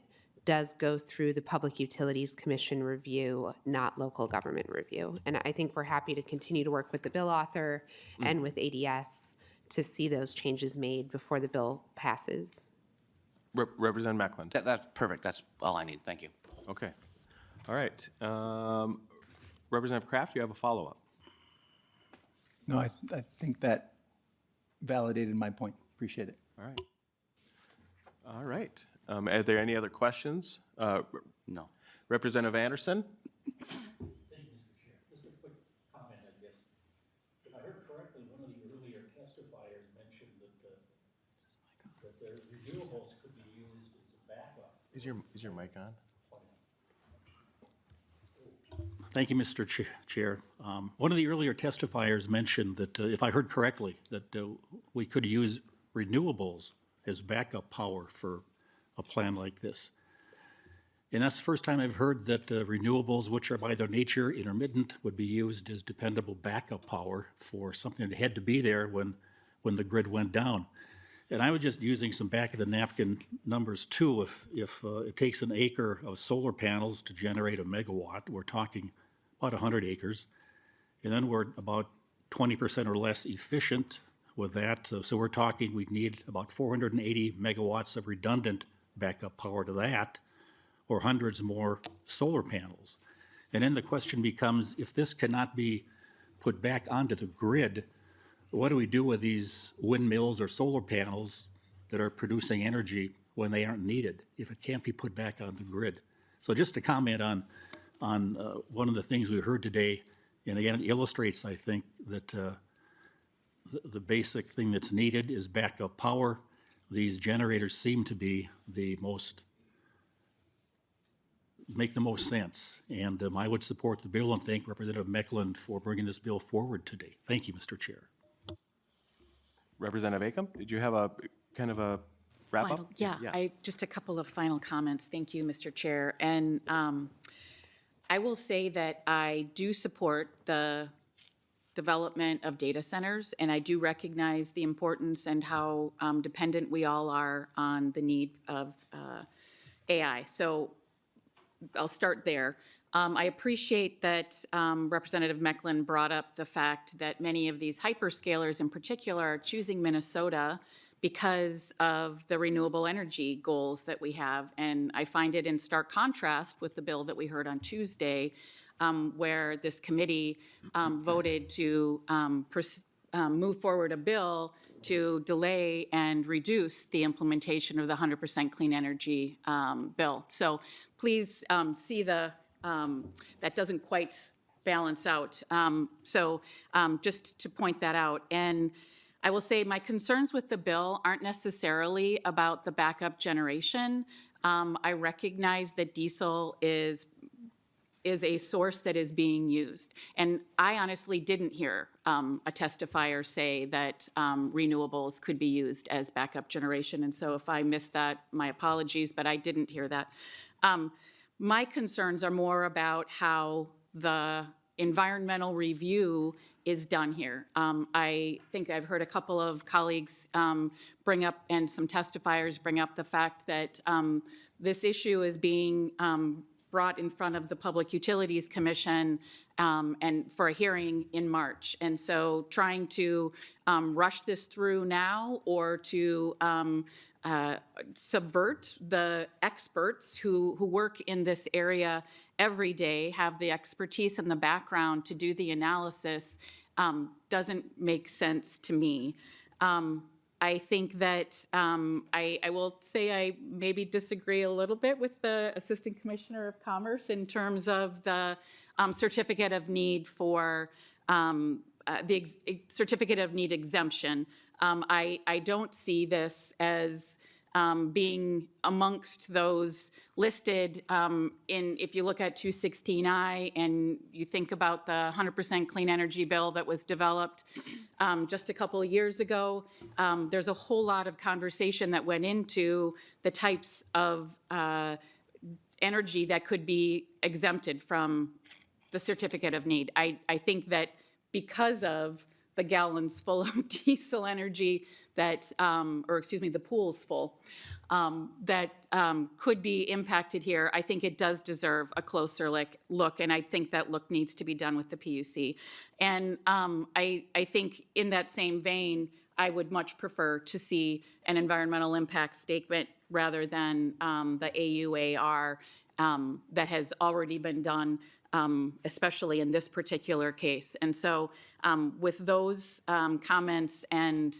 E: does go through the Public Utilities Commission review, not local government review. And I think we're happy to continue to work with the bill author and with ADS to see those changes made before the bill passes.
A: Representative Mekeland.
C: That's perfect. That's all I need. Thank you.
A: Okay. All right. Representative Kraft, you have a follow-up.
G: No, I think that validated my point. Appreciate it.
A: All right. All right. Are there any other questions?
C: No.
A: Representative Anderson?
L: Thank you, Mr. Chair. Just a quick comment, I guess. If I heard correctly, one of the earlier testifiers mentioned that the renewables could be used as a backup.
A: Is your mic on?
U: Thank you, Mr. Chair. One of the earlier testifiers mentioned that, if I heard correctly, that we could use renewables as backup power for a plan like this. And that's the first time I've heard that renewables, which are by their nature intermittent, would be used as dependable backup power for something that had to be there when the grid went down. And I was just using some back-of-the-napkin numbers too. If it takes an acre of solar panels to generate a megawatt, we're talking about 100 acres. And then we're about 20% or less efficient with that. So we're talking we'd need about 480 megawatts of redundant backup power to that, or hundreds more solar panels. And then the question becomes, if this cannot be put back onto the grid, what do we do with these windmills or solar panels that are producing energy when they aren't needed, if it can't be put back on the grid? So just to comment on one of the things we heard today, and again, it illustrates, I think, that the basic thing that's needed is backup power. These generators seem to be make the most sense. And I would support the bill and thank Representative Mekeland for bringing this bill forward today. Thank you, Mr. Chair.
A: Representative Acom, did you have a kind of a wrap-up?
B: Yeah, just a couple of final comments. Thank you, Mr. Chair. And I will say that I do support the development of data centers, and I do recognize the importance and how dependent we all are on the need of AI. So I'll start there. I appreciate that Representative Mekeland brought up the fact that many of these hyperscalers in particular are choosing Minnesota because of the renewable energy goals that we have. And I find it in stark contrast with the bill that we heard on Tuesday, where this committee voted to move forward a bill to delay and reduce the implementation of the 100% clean energy bill. So please see that doesn't quite balance out. Just to point that out. And I will say my concerns with the bill aren't necessarily about the backup generation. I recognize that diesel is a source that is being used. And I honestly didn't hear a testifier say that renewables could be used as backup generation. And so if I missed that, my apologies, but I didn't hear that. My concerns are more about how the environmental review is done here. I think I've heard a couple of colleagues bring up, and some testifiers bring up the fact that this issue is being brought in front of the Public Utilities Commission and for a hearing in March. And so trying to rush this through now or to subvert the experts who work in this area every day, have the expertise and the background to do the analysis, doesn't make sense to me. I think that I will say I maybe disagree a little bit with the Assistant Commissioner of Commerce in terms of the certificate of need for certificate of need exemption. I don't see this as being amongst those listed if you look at 216I and you think about the 100% clean energy bill that was developed just a couple of years ago, there's a whole lot of conversation that went into the types of energy that could be exempted from the certificate of need. I think that because of the gallons full of diesel energy that, or excuse me, the pool's full, that could be impacted here, I think it does deserve a closer look, and I think that look needs to be done with the PUC. And I think in that same vein, I would much prefer to see an environmental impact statement rather than the AUAR that has already been done, especially in this particular case. And so with those comments and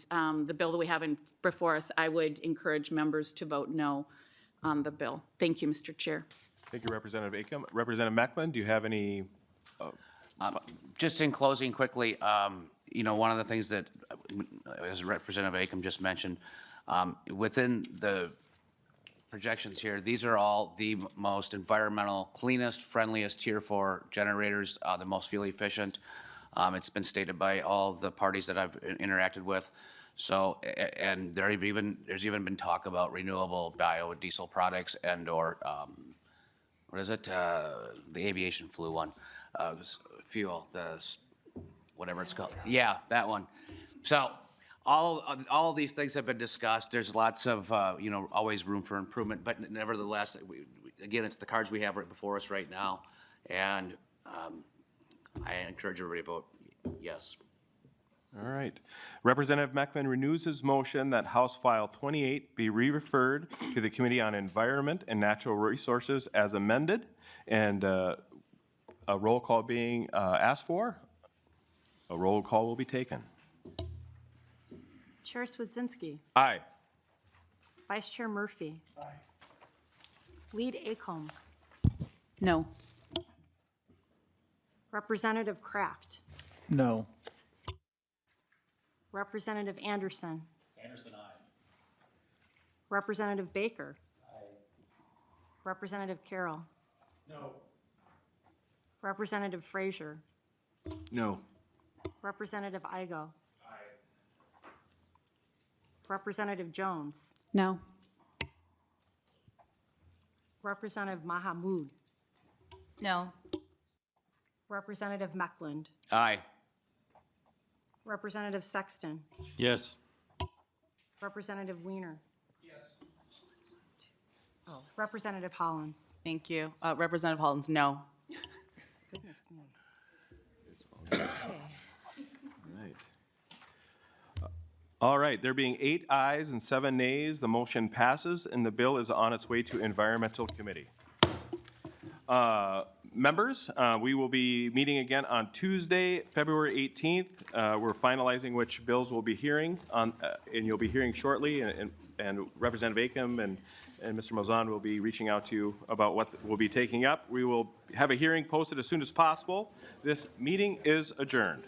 B: the bill that we have before us, I would encourage members to vote no on the bill. Thank you, Mr. Chair.
A: Thank you, Representative Acom. Representative Mekeland, do you have any?
C: Just in closing quickly, one of the things that, as Representative Acom just mentioned, within the projections here, these are all the most environmental, cleanest, friendliest Tier 4 generators, the most fuel efficient. It's been stated by all the parties that I've interacted with. So, and there's even been talk about renewable biodiesel products and/or what is it? The aviation fuel one, fuel, whatever it's called. Yeah, that one. So, all of these things have been discussed. There's lots of, always room for improvement, but nevertheless, again, it's the cards we have right before us right now, and I encourage everybody to vote yes.
A: All right. Representative Mekeland renews his motion that House File 28 be re-referred to the Committee on Environment and Natural Resources as amended, and a roll call being asked for. A roll call will be taken.
I: Chair Swedzinski.
A: Aye.
I: Vice Chair Murphy. Aye. Lead Acom.
B: No.
I: Representative Kraft.
G: No.
I: Representative Anderson.
U: Anderson, aye.
I: Representative Baker. Aye. Representative Carroll.
U: No.
I: Representative Frazier.
H: No.
I: Representative Igo. Aye. Representative Jones.
B: No.
I: Representative Mahamud.
B: No.
I: Representative Mekeland.
C: Aye.
I: Representative Sexton.
U: Yes.
I: Representative Weiner. Yes. Representative Hollins.
F: Thank you. Representative Hollins, no.
I: Goodness me.
A: All right, there being 8 ayes and 7 nays, the motion passes, and the bill is on its way to Environmental Committee. Members, we will be meeting again on Tuesday, February 18th. We're finalizing which bills we'll be hearing on, and you'll be hearing shortly, and Representative Acom and Mr. Mozan will be reaching out to you about what we'll be taking up. We will have a hearing posted as soon as possible. This meeting is adjourned.